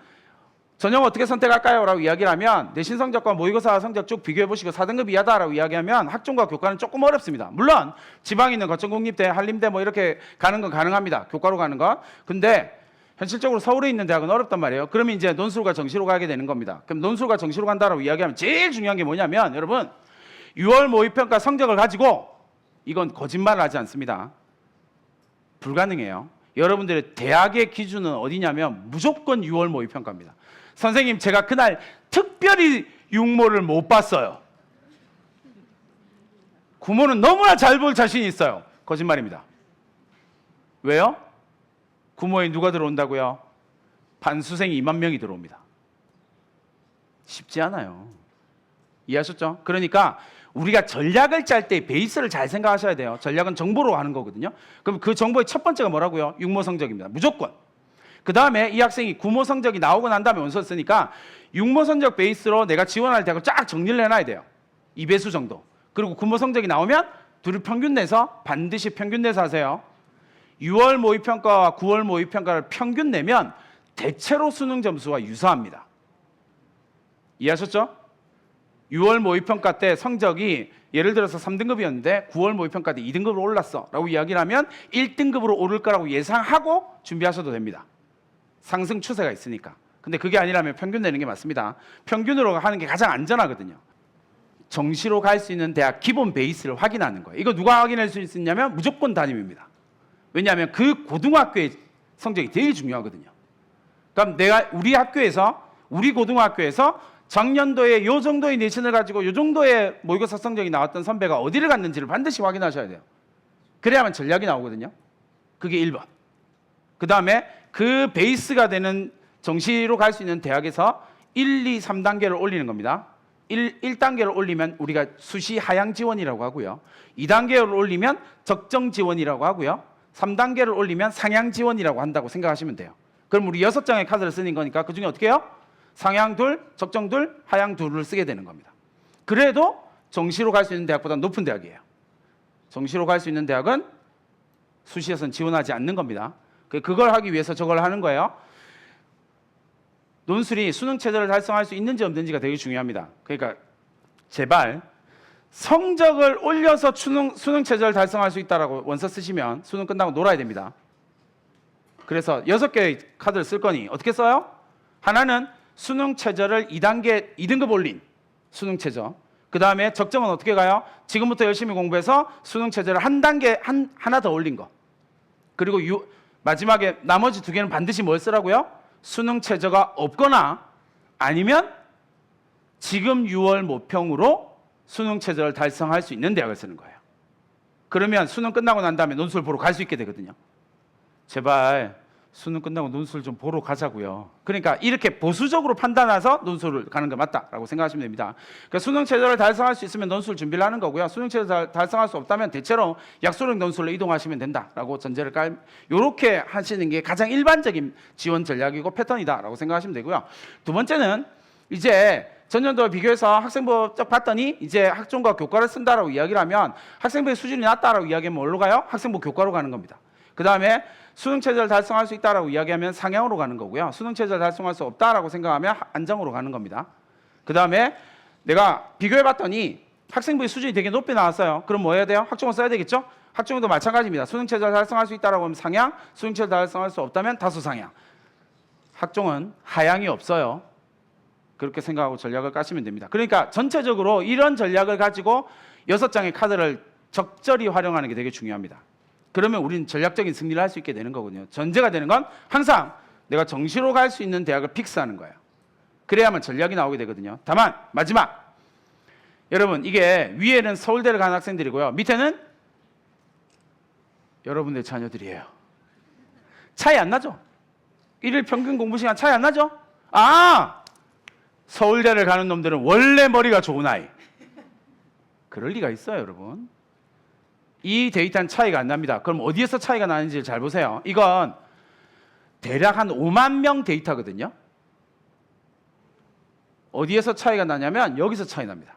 [SPEAKER 1] 전형 어떻게 선택할까요? 라고 이야기를 하면 내신 성적과 모의고사 성적 쭉 비교해보시고 4등급 이하다라고 이야기하면 학종과 교과는 조금 어렵습니다. 물론 지방에 있는 거천국립대, 한림대 뭐 이렇게 가는 건 가능합니다. 교과로 가는 거. 근데 현실적으로 서울에 있는 대학은 어렵단 말이에요. 그러면 이제 논술과 정시로 가게 되는 겁니다. 그럼 논술과 정시로 간다라고 이야기하면 제일 중요한 게 뭐냐면 여러분 6월 모의평가 성적을 가지고 이건 거짓말을 하지 않습니다. 불가능해요. 여러분들의 대학의 기준은 어디냐면 무조건 6월 모의평가입니다. 선생님 제가 그날 특별히 육모를 못 봤어요. 구모는 너무나 잘 볼 자신이 있어요. 거짓말입니다. 왜요? 구모에 누가 들어온다고요? 반수생이 2만 명이 들어옵니다. 쉽지 않아요. 이해하셨죠? 그러니까 우리가 전략을 짤 때 베이스를 잘 생각하셔야 돼요. 전략은 정보로 하는 거거든요. 그럼 그 정보의 첫 번째가 뭐라고요? 육모 성적입니다. 무조건. 그 다음에 이 학생이 구모 성적이 나오고 난 다음에 원서를 쓰니까 육모 성적 베이스로 내가 지원할 대학을 쫙 정리를 해놔야 돼요. 2배수 정도. 그리고 구모 성적이 나오면 둘이 평균 내서 반드시 평균 내서 하세요. 6월 모의평가와 9월 모의평가를 평균 내면 대체로 수능 점수와 유사합니다. 이해하셨죠? 6월 모의평가 때 성적이 예를 들어서 3등급이었는데 9월 모의평가 때 2등급으로 올랐어 라고 이야기를 하면 1등급으로 오를 거라고 예상하고 준비하셔도 됩니다. 상승 추세가 있으니까. 근데 그게 아니라면 평균 내는 게 맞습니다. 평균으로 하는 게 가장 안전하거든요. 정시로 갈 수 있는 대학 기본 베이스를 확인하는 거예요. 이거 누가 확인할 수 있냐면 무조건 담임입니다. 왜냐하면 그 고등학교의 성적이 제일 중요하거든요. 그럼 내가 우리 고등학교에서 작년도에 요 정도의 내신을 가지고 요 정도의 모의고사 성적이 나왔던 선배가 어디를 갔는지를 반드시 확인하셔야 돼요. 그래야만 전략이 나오거든요. 그게 1번. 그 다음에 그 베이스가 되는 정시로 갈 수 있는 대학에서 1, 2, 3단계를 올리는 겁니다. 1단계를 올리면 우리가 수시 하향 지원이라고 하고요. 2단계를 올리면 적정 지원이라고 하고요. 3단계를 올리면 상향 지원이라고 한다고 생각하시면 돼요. 그럼 우리 6장의 카드를 쓰는 거니까 그중에 어떻게 해요? 상향 둘, 적정 둘, 하향 둘을 쓰게 되는 겁니다. 그래도 정시로 갈 수 있는 대학보다 높은 대학이에요. 정시로 갈 수 있는 대학은 수시에서는 지원하지 않는 겁니다. 그걸 하기 위해서 저걸 하는 거예요. 논술이 수능 체제를 달성할 수 있는지 없는지가 되게 중요합니다. 그러니까 제발 성적을 올려서 수능 체제를 달성할 수 있다라고 원서 쓰시면 수능 끝나고 놀아야 됩니다. 그래서 6개의 카드를 쓸 거니 어떻게 써요? 하나는 수능 체제를 2등급 올린 수능 체제. 그 다음에 적정은 어떻게 가요? 지금부터 열심히 공부해서 수능 체제를 하나 더 올린 거. 그리고 마지막에 나머지 2개는 반드시 뭘 쓰라고요? 수능 체제가 없거나 아니면 지금 6월 모평으로 수능 체제를 달성할 수 있는 대학을 쓰는 거예요. 그러면 수능 끝나고 난 다음에 논술 보러 갈 수 있게 되거든요. 제발 수능 끝나고 논술 좀 보러 가자고요. 그러니까 이렇게 보수적으로 판단해서 논술을 가는 게 맞다라고 생각하시면 됩니다. 그러니까 수능 체제를 달성할 수 있으면 논술 준비를 하는 거고요. 수능 체제를 달성할 수 없다면 대체로 약수능 논술로 이동하시면 된다라고 전제를 이렇게 하시는 게 가장 일반적인 지원 전략이고 패턴이다라고 생각하시면 되고요. 두 번째는 이제 전년도와 비교해서 학생부 쭉 봤더니 이제 학종과 교과를 쓴다라고 이야기를 하면 학생부의 수준이 낮다라고 이야기하면 뭘로 가요? 학생부 교과로 가는 겁니다. 그 다음에 수능 체제를 달성할 수 있다라고 이야기하면 상향으로 가는 거고요. 수능 체제를 달성할 수 없다라고 생각하면 안정으로 가는 겁니다. 그 다음에 내가 비교해봤더니 학생부의 수준이 되게 높게 나왔어요. 그럼 뭐 해야 돼요? 학종을 써야 되겠죠? 학종도 마찬가지입니다. 수능 체제를 달성할 수 있다라고 하면 상향, 수능 체제를 달성할 수 없다면 다수 상향. 학종은 하향이 없어요. 그렇게 생각하고 전략을 까시면 됩니다. 그러니까 전체적으로 이런 전략을 가지고 6장의 카드를 적절히 활용하는 게 되게 중요합니다. 그러면 우리는 전략적인 승리를 할 수 있게 되는 거거든요. 전제가 되는 건 항상 내가 정시로 갈 수 있는 대학을 픽스하는 거예요. 그래야만 전략이 나오게 되거든요. 다만 마지막, 여러분 이게 위에는 서울대를 가는 학생들이고요. 밑에는 여러분들 자녀들이에요. 차이 안 나죠? 일일 평균 공부 시간 차이 안 나죠? 아! 서울대를 가는 놈들은 원래 머리가 좋은 아이. 그럴 리가 있어요, 여러분. 이 데이터는 차이가 안 납니다. 그럼 어디에서 차이가 나는지 잘 보세요. 이건 대략 한 5만 명 데이터거든요. 어디에서 차이가 나냐면 여기서 차이 납니다.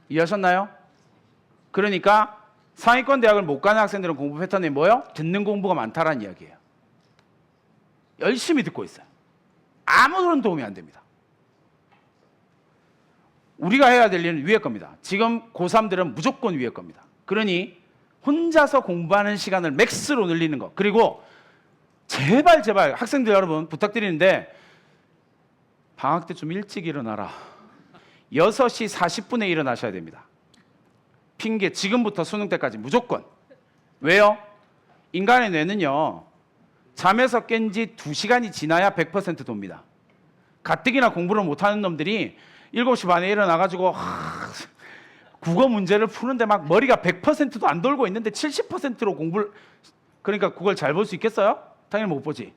[SPEAKER 1] 이해하셨나요? 그러니까 상위권 대학을 못 가는 학생들은 공부 패턴이 뭐예요? 듣는 공부가 많다라는 이야기예요. 열심히 듣고 있어요. 아무런 도움이 안 됩니다. 우리가 해야 될 일은 위에 겁니다. 지금 고3들은 무조건 위에 겁니다. 그러니 혼자서 공부하는 시간을 맥스로 늘리는 것. 그리고 제발 학생들 여러분 부탁드리는데 방학 때 좀 일찍 일어나라. 6시 40분에 일어나셔야 됩니다. 핑계 지금부터 수능 때까지 무조건. 왜요? 인간의 뇌는요. 잠에서 깬 지 2시간이 지나야 100% 돕니다. 가뜩이나 공부를 못하는 놈들이 7시 반에 일어나가지고 국어 문제를 푸는데 막 머리가 100%도 안 돌고 있는데 70%로 공부를, 그러니까 그걸 잘 볼 수 있겠어요? 당연히 못 보지.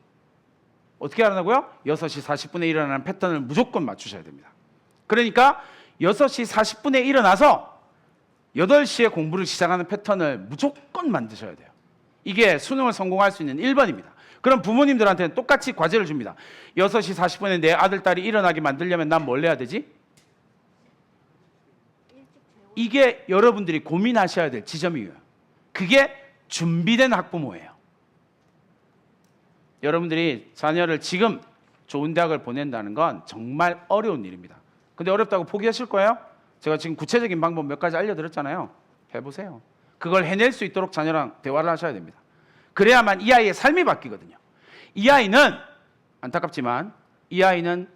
[SPEAKER 1] 어떻게 하라고요? 6시 40분에 일어나는 패턴을 무조건 맞추셔야 됩니다. 그러니까 6시 40분에 일어나서 8시에 공부를 시작하는 패턴을 무조건 만드셔야 돼요. 이게 수능을 성공할 수 있는 1번입니다. 그럼 부모님들한테는 똑같이 과제를 줍니다. 6시 40분에 내 아들, 딸이 일어나게 만들려면 난 뭘 해야 되지? 이게 여러분들이 고민하셔야 될 지점이에요. 그게 준비된 학부모예요. 여러분들이 자녀를 지금 좋은 대학을 보낸다는 건 정말 어려운 일입니다. 근데 어렵다고 포기하실 거예요? 제가 지금 구체적인 방법 몇 가지 알려드렸잖아요. 해보세요. 그걸 해낼 수 있도록 자녀랑 대화를 하셔야 됩니다. 그래야만 이 아이의 삶이 바뀌거든요. 이 아이는 안타깝지만 이 아이는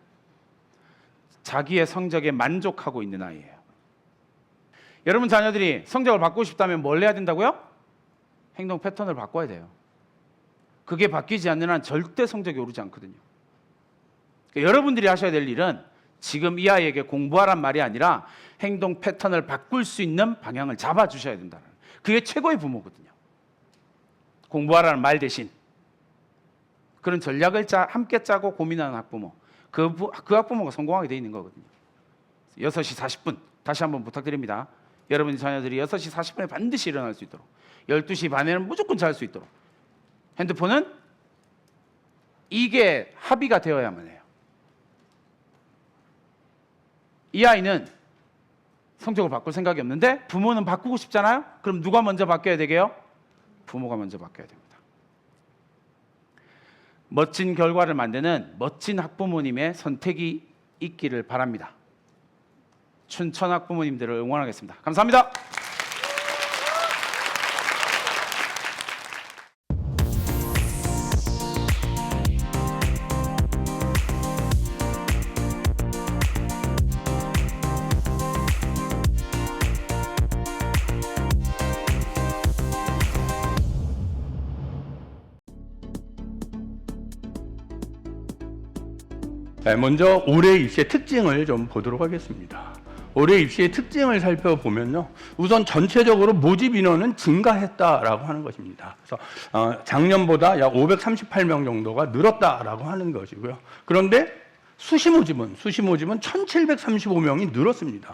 [SPEAKER 1] 자기의 성적에 만족하고 있는 아이예요. 여러분 자녀들이 성적을 바꾸고 싶다면 뭘 해야 된다고요? 행동 패턴을 바꿔야 돼요. 그게 바뀌지 않는 한 절대 성적이 오르지 않거든요. 그러니까 여러분들이 하셔야 될 일은 지금 이 아이에게 공부하란 말이 아니라 행동 패턴을 바꿀 수 있는 방향을 잡아주셔야 된다는, 그게 최고의 부모거든요. 공부하라는 말 대신 그런 전략을 함께 짜고 고민하는 학부모, 그 학부모가 성공하게 돼 있는 거거든요. 6시 40분 다시 한번 부탁드립니다. 여러분 자녀들이 6시 40분에 반드시 일어날 수 있도록, 12시 반에는 무조건 잘 수 있도록. 핸드폰은 이게 합의가 되어야만 해요. 이 아이는 성적을 바꿀 생각이 없는데 부모는 바꾸고 싶잖아요? 그럼 누가 먼저 바뀌어야 되게요? 부모가 먼저 바뀌어야 됩니다. 멋진 결과를 만드는 멋진 학부모님의 선택이 있기를 바랍니다. 춘천 학부모님들을 응원하겠습니다. 감사합니다.
[SPEAKER 3] 먼저 올해 입시의 특징을 좀 보도록 하겠습니다. 올해 입시의 특징을 살펴보면요, 우선 전체적으로 모집 인원은 증가했다라고 하는 것입니다. 그래서 작년보다 약 538명 정도가 늘었다라고 하는 것이고요. 그런데 수시 모집은 1,735명이 늘었습니다.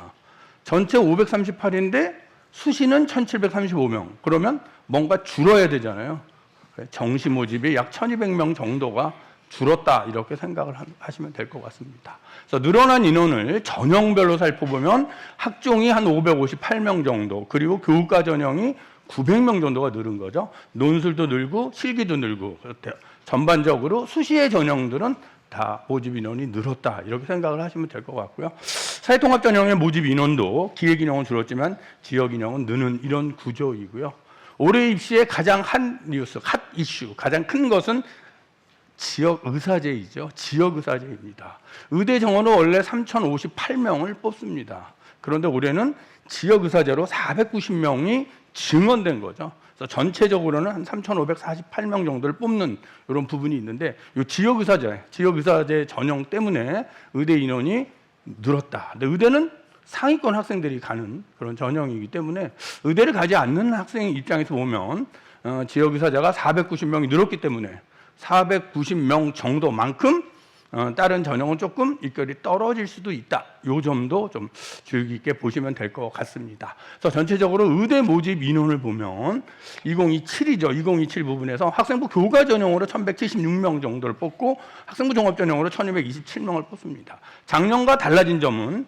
[SPEAKER 3] 전체 538인데 수시는 1,735명. 그러면 뭔가 줄어야 되잖아요. 정시 모집이 약 1,200명 정도가 줄었다, 이렇게 생각을 하시면 될 것 같습니다. 그래서 늘어난 인원을 전형별로 살펴보면 학종이 한 558명 정도, 그리고 교육과 전형이 900명 정도가 늘은 거죠. 논술도 늘고 실기도 늘고, 전반적으로 수시의 전형들은 다 모집 인원이 늘었다, 이렇게 생각을 하시면 될 것 같고요. 사회통합 전형의 모집 인원도 기획 인형은 줄었지만 지역 인형은 느는 이런 구조이고요. 올해 입시의 가장 핫 뉴스, 핫 이슈, 가장 큰 것은 지역 의사제이죠. 지역 의사제입니다. 의대 정원은 원래 3,058명을 뽑습니다. 그런데 올해는 지역 의사제로 490명이 증원된 거죠. 그래서 전체적으로는 한 3,548명 정도를 뽑는 이런 부분이 있는데 이 지역의사제 전형 때문에 의대 인원이 늘었다. 근데 의대는 상위권 학생들이 가는 그런 전형이기 때문에 의대를 가지 않는 학생 입장에서 보면 지역의사제가 490명이 늘었기 때문에 490명 정도만큼 다른 전형은 조금 입결이 떨어질 수도 있다. 이 점도 좀 주의 깊게 보시면 될 것 같습니다. 그래서 전체적으로 의대 모집 인원을 보면 2027이죠. 2027 부분에서 학생부 교과 전형으로 1,176명 정도를 뽑고 학생부 종합 전형으로 1,227명을 뽑습니다. 작년과 달라진 점은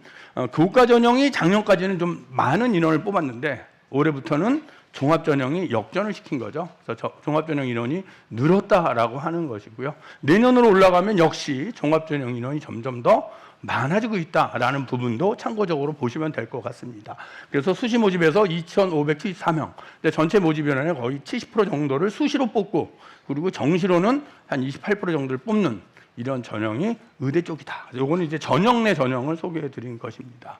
[SPEAKER 3] 교과 전형이 작년까지는 좀 많은 인원을 뽑았는데 올해부터는 종합 전형이 역전을 시킨 거죠. 그래서 종합 전형 인원이 늘었다라고 하는 것이고요. 내년으로 올라가면 역시 종합 전형 인원이 점점 더 많아지고 있다라는 부분도 참고적으로 보시면 될 것 같습니다. 그래서 수시 모집에서 2,574명, 근데 전체 모집 인원의 거의 70% 정도를 수시로 뽑고 그리고 정시로는 한 28% 정도를 뽑는 이런 전형이 의대 쪽이다. 요거는 이제 전형 내 전형을 소개해 드린 것입니다.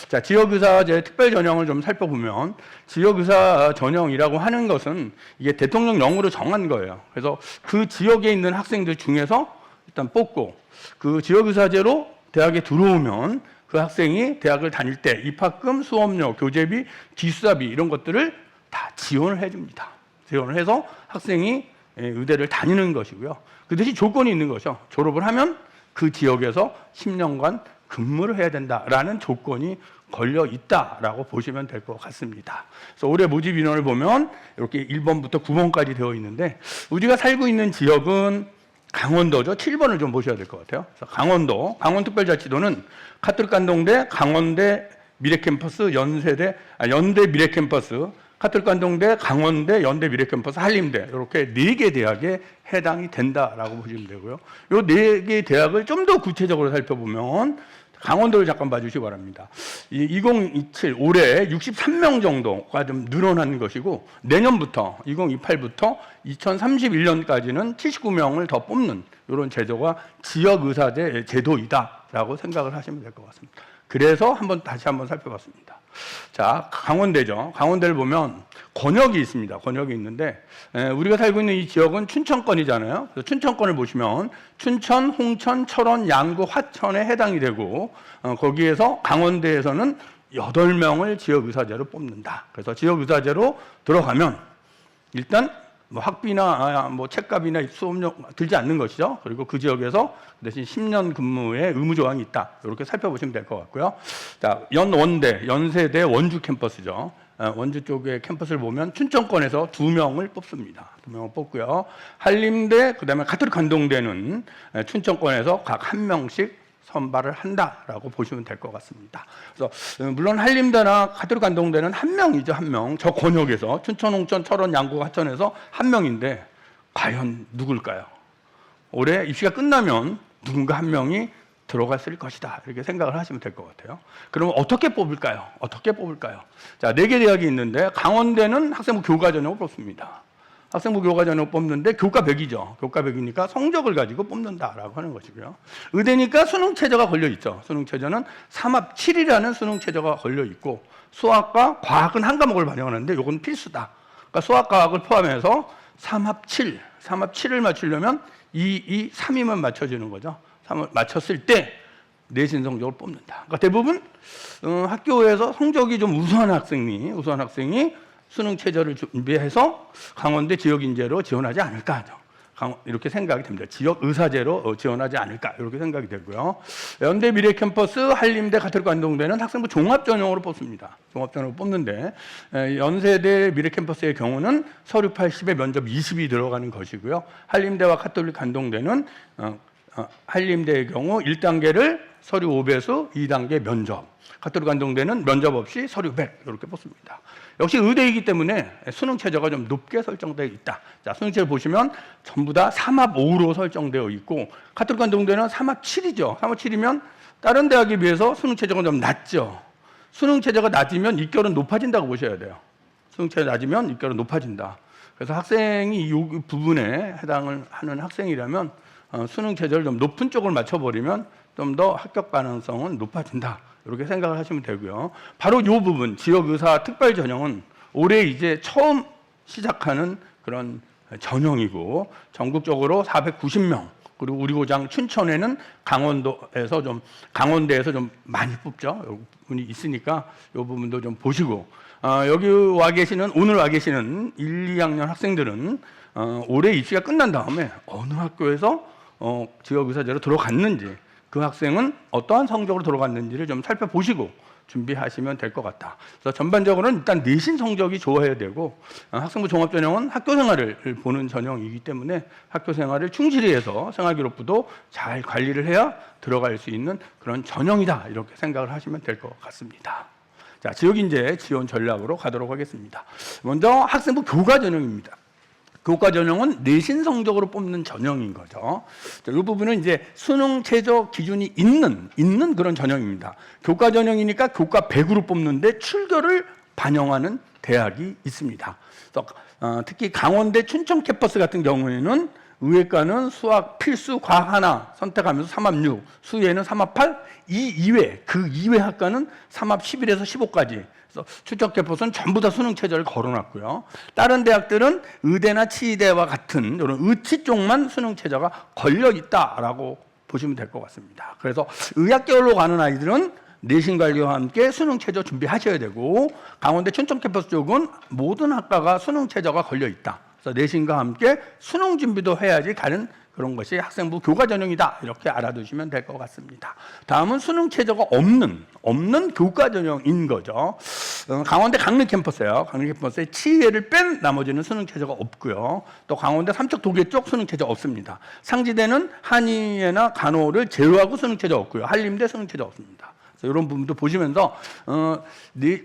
[SPEAKER 3] 자, 지역의사제 특별 전형을 좀 살펴보면 지역의사 전형이라고 하는 것은 이게 대통령령으로 정한 거예요. 그래서 그 지역에 있는 학생들 중에서 일단 뽑고 그 지역의사제로 대학에 들어오면 그 학생이 대학을 다닐 때 입학금, 수업료, 교재비, 기숙사비 이런 것들을 다 지원을 해줍니다. 지원을 해서 학생이 의대를 다니는 것이고요. 그 대신 조건이 있는 거죠. 졸업을 하면 그 지역에서 10년간 근무를 해야 된다라는 조건이 걸려 있다라고 보시면 될 것 같습니다. 그래서 올해 모집 인원을 보면 이렇게 1번부터 9번까지 되어 있는데 우리가 살고 있는 지역은 강원도죠. 7번을 좀 보셔야 될 것 같아요. 그래서 강원특별자치도는 카톨릭관동대, 강원대 미래캠퍼스, 연대 미래캠퍼스, 카톨릭관동대, 강원대, 연대 미래캠퍼스, 한림대 이렇게 4개 대학에 해당이 된다라고 보시면 되고요. 이 4개 대학을 좀 더 구체적으로 살펴보면 강원도를 잠깐 봐주시기 바랍니다. 2027 올해 63명 정도가 좀 늘어나는 것이고 내년부터 2028부터 2031년까지는 79명을 더 뽑는 이런 제도가 지역의사제 제도이다라고 생각을 하시면 될 것 같습니다. 그래서 다시 한번 살펴봤습니다. 자, 강원대죠. 강원대를 보면 권역이 있습니다. 권역이 있는데 우리가 살고 있는 이 지역은 춘천권이잖아요. 그래서 춘천권을 보시면 춘천, 홍천, 철원, 양구, 화천에 해당이 되고 거기에서 강원대에서는 8명을 지역의사제로 뽑는다. 그래서 지역의사제로 들어가면 일단 뭐 학비나 뭐 책값이나 수업료 들지 않는 것이죠. 그리고 그 지역에서 대신 10년 근무의 의무 조항이 있다. 이렇게 살펴보시면 될 것 같고요. 자, 연세대 원주 캠퍼스죠. 원주 쪽의 캠퍼스를 보면 춘천권에서 2명을 뽑습니다. 2명을 뽑고요. 한림대, 그다음에 가톨릭관동대는 춘천권에서 각 1명씩 선발을 한다라고 보시면 될 것 같습니다. 그래서 물론 한림대나 가톨릭관동대는 1명이죠, 1명. 저 권역에서 춘천, 홍천, 철원, 양구, 화천에서 1명인데 과연 누굴까요? 올해 입시가 끝나면 누군가 1명이 들어갔을 것이다. 이렇게 생각을 하시면 될 것 같아요. 그러면 어떻게 뽑을까요? 자, 4개 대학이 있는데 강원대는 학생부 교과 전형을 뽑습니다. 학생부 교과 전형을 뽑는데 교과 100이죠. 교과 100이니까 성적을 가지고 뽑는다라고 하는 것이고요. 의대니까 수능 최저가 걸려 있죠. 수능 최저는 3합 7이라는 수능 최저가 걸려 있고 수학과 과학은 한 과목을 반영하는데 이건 필수다. 그러니까 수학, 과학을 포함해서 3합 7을 맞추려면 2, 3이면 맞춰지는 거죠. 3을 맞췄을 때 내신 성적을 뽑는다. 그러니까 대부분 학교에서 성적이 좀 우수한 학생이 수능 최저를 준비해서 강원대 지역인재로 지원하지 않을까 하죠. 이렇게 생각이 됩니다. 지역 의사제로 지원하지 않을까 이렇게 생각이 되고요. 연대 미래캠퍼스, 한림대, 가톨릭관동대는 학생부 종합 전형으로 뽑습니다. 종합 전형으로 뽑는데 연세대 미래캠퍼스의 경우는 서류 80에 면접 20이 들어가는 것이고요. 한림대와 가톨릭관동대는 한림대의 경우 1단계를 서류 5배수, 2단계 면접. 가톨릭관동대는 면접 없이 서류 100 이렇게 뽑습니다. 역시 의대이기 때문에 수능 최저가 좀 높게 설정되어 있다. 자, 수능 최저 보시면 전부 다 3합 5로 설정되어 있고 가톨릭관동대는 3합 7이죠. 3합 7이면 다른 대학에 비해서 수능 최저가 좀 낮죠. 수능 최저가 낮으면 입결은 높아진다고 보셔야 돼요. 수능 최저 낮으면 입결은 높아진다. 그래서 학생이 이 부분에 해당을 하는 학생이라면 수능 최저를 좀 높은 쪽을 맞춰버리면 좀 더 합격 가능성은 높아진다. 이렇게 생각을 하시면 되고요. 바로 이 부분 지역의사 특별 전형은 올해 이제 처음 시작하는 그런 전형이고 전국적으로 490명 그리고 우리 고장 춘천에는 강원대에서 좀 많이 뽑죠. 분이 있으니까 이 부분도 좀 보시고 여기 오늘 와 계시는 1, 2학년 학생들은 올해 입시가 끝난 다음에 어느 학교에서 지역의사제로 들어갔는지 그 학생은 어떠한 성적으로 들어갔는지를 좀 살펴보시고 준비하시면 될 것 같다. 그래서 전반적으로는 일단 내신 성적이 좋아야 되고 학생부 종합전형은 학교 생활을 보는 전형이기 때문에 학교 생활을 충실히 해서 생활기록부도 잘 관리를 해야 들어갈 수 있는 그런 전형이다 이렇게 생각을 하시면 될 것 같습니다. 자, 지역인재 지원 전략으로 가도록 하겠습니다. 먼저 학생부 교과 전형입니다. 교과 전형은 내신 성적으로 뽑는 전형인 거죠. 이 부분은 이제 수능 최저 기준이 있는 그런 전형입니다. 교과 전형이니까 교과 100으로 뽑는데 출결을 반영하는 대학이 있습니다. 그래서 특히 강원대 춘천 캠퍼스 같은 경우에는 의예과는 수학 필수 과학 하나 선택하면서 3합 6, 수예는 3합 8, 그 이외 학과는 3합 11에서 15까지. 그래서 춘천 캠퍼스는 전부 다 수능 최저를 걸어놨고요. 다른 대학들은 의대나 치의대와 같은 이런 의치 쪽만 수능 최저가 걸려 있다라고 보시면 될 것 같습니다. 그래서 의학계열로 가는 아이들은 내신 관리와 함께 수능 최저 준비하셔야 되고 강원대 춘천 캠퍼스 쪽은 모든 학과가 수능 최저가 걸려 있다. 그래서 내신과 함께 수능 준비도 해야지 가는 그런 것이 학생부 교과 전형이다 이렇게 알아두시면 될 것 같습니다. 다음은 수능 최저가 없는 교과 전형인 거죠. 강원대 강릉 캠퍼스예요. 강릉 캠퍼스에 치의를 뺀 나머지는 수능 최저가 없고요. 또 강원대 삼척 도계 쪽 수능 최저 없습니다. 상지대는 한의예나 간호를 제외하고 수능 최저 없고요. 한림대 수능 최저 없습니다. 이런 부분도 보시면서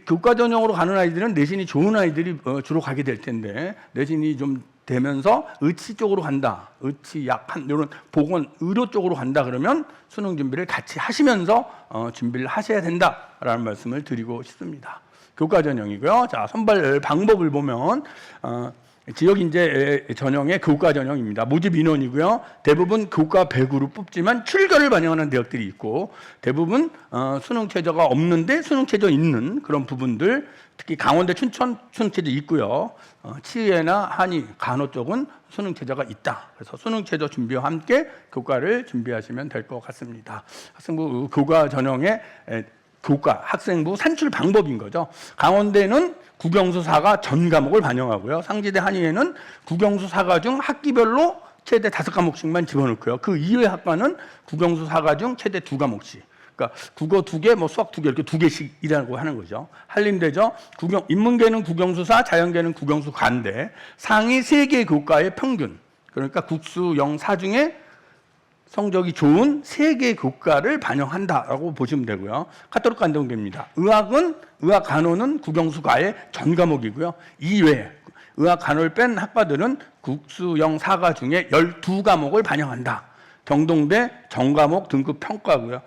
[SPEAKER 3] 교과 전형으로 가는 아이들은 내신이 좋은 아이들이 주로 가게 될 텐데 내신이 좀 되면서 의치 쪽으로 간다. 의치 약한 이런 보건 의료 쪽으로 간다 그러면 수능 준비를 같이 하시면서 준비를 하셔야 된다라는 말씀을 드리고 싶습니다. 교과 전형이고요. 자, 선발 방법을 보면 지역인재 전형의 교과 전형입니다. 모집 인원이고요. 대부분 교과 100으로 뽑지만 출결을 반영하는 대학들이 있고 대부분 수능 최저가 없는데 수능 최저 있는 그런 부분들 특히 강원대 춘천 수능 최저 있고요. 치의나 한의, 간호 쪽은 수능 최저가 있다. 그래서 수능 최저 준비와 함께 교과를 준비하시면 될 것 같습니다. 학생부 교과 전형의 학생부 산출 방법인 거죠. 강원대는 국영수 4가 전 과목을 반영하고요. 상지대 한의에는 국영수 4가 중 학기별로 최대 5과목씩만 집어넣고요. 그 이외 학과는 국영수 4가 중 최대 2과목씩. 그러니까 국어 2개, 수학 2개 이렇게 2개씩이라고 하는 거죠. 한림대죠. 인문계는 국영수 4, 자연계는 국영수 관대. 상위 3개 교과의 평균. 그러니까 국수 0, 4 중에 성적이 좋은 3개 교과를 반영한다라고 보시면 되고요. 카톨릭 관동대입니다. 의학 간호는 국영수과의 전 과목이고요. 이외에 의학 간호를 뺀 학과들은 국수 0, 4과 중에 12과목을 반영한다. 경동대 전과목 등급 평가고요.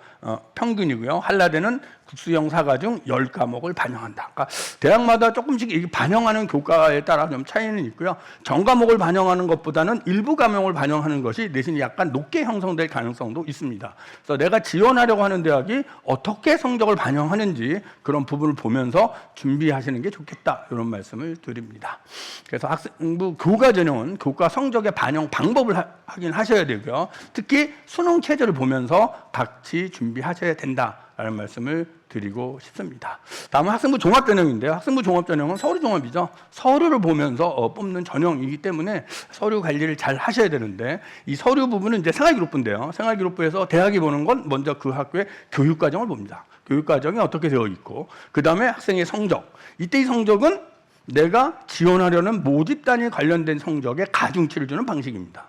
[SPEAKER 3] 평균이고요. 한라대는 국수형 4과 중 10과목을 반영한다. 그러니까 대학마다 조금씩 반영하는 교과에 따라 좀 차이는 있고요. 전과목을 반영하는 것보다는 일부 과목을 반영하는 것이 내신이 약간 높게 형성될 가능성도 있습니다. 그래서 내가 지원하려고 하는 대학이 어떻게 성적을 반영하는지 그런 부분을 보면서 준비하시는 게 좋겠다. 이런 말씀을 드립니다. 그래서 학생부 교과 전형은 교과 성적의 반영 방법을 확인하셔야 되고요. 특히 수능 체제를 보면서 같이 준비하셔야 된다라는 말씀을 드리고 싶습니다. 다음은 학생부 종합전형인데요. 학생부 종합전형은 서류 종합이죠. 서류를 보면서 뽑는 전형이기 때문에 서류 관리를 잘 하셔야 되는데 이 서류 부분은 이제 생활기록부인데요. 생활기록부에서 대학이 보는 건 먼저 그 학교의 교육과정을 봅니다. 교육과정이 어떻게 되어 있고 그 다음에 학생의 성적. 이때 이 성적은 내가 지원하려는 모집단에 관련된 성적에 가중치를 주는 방식입니다.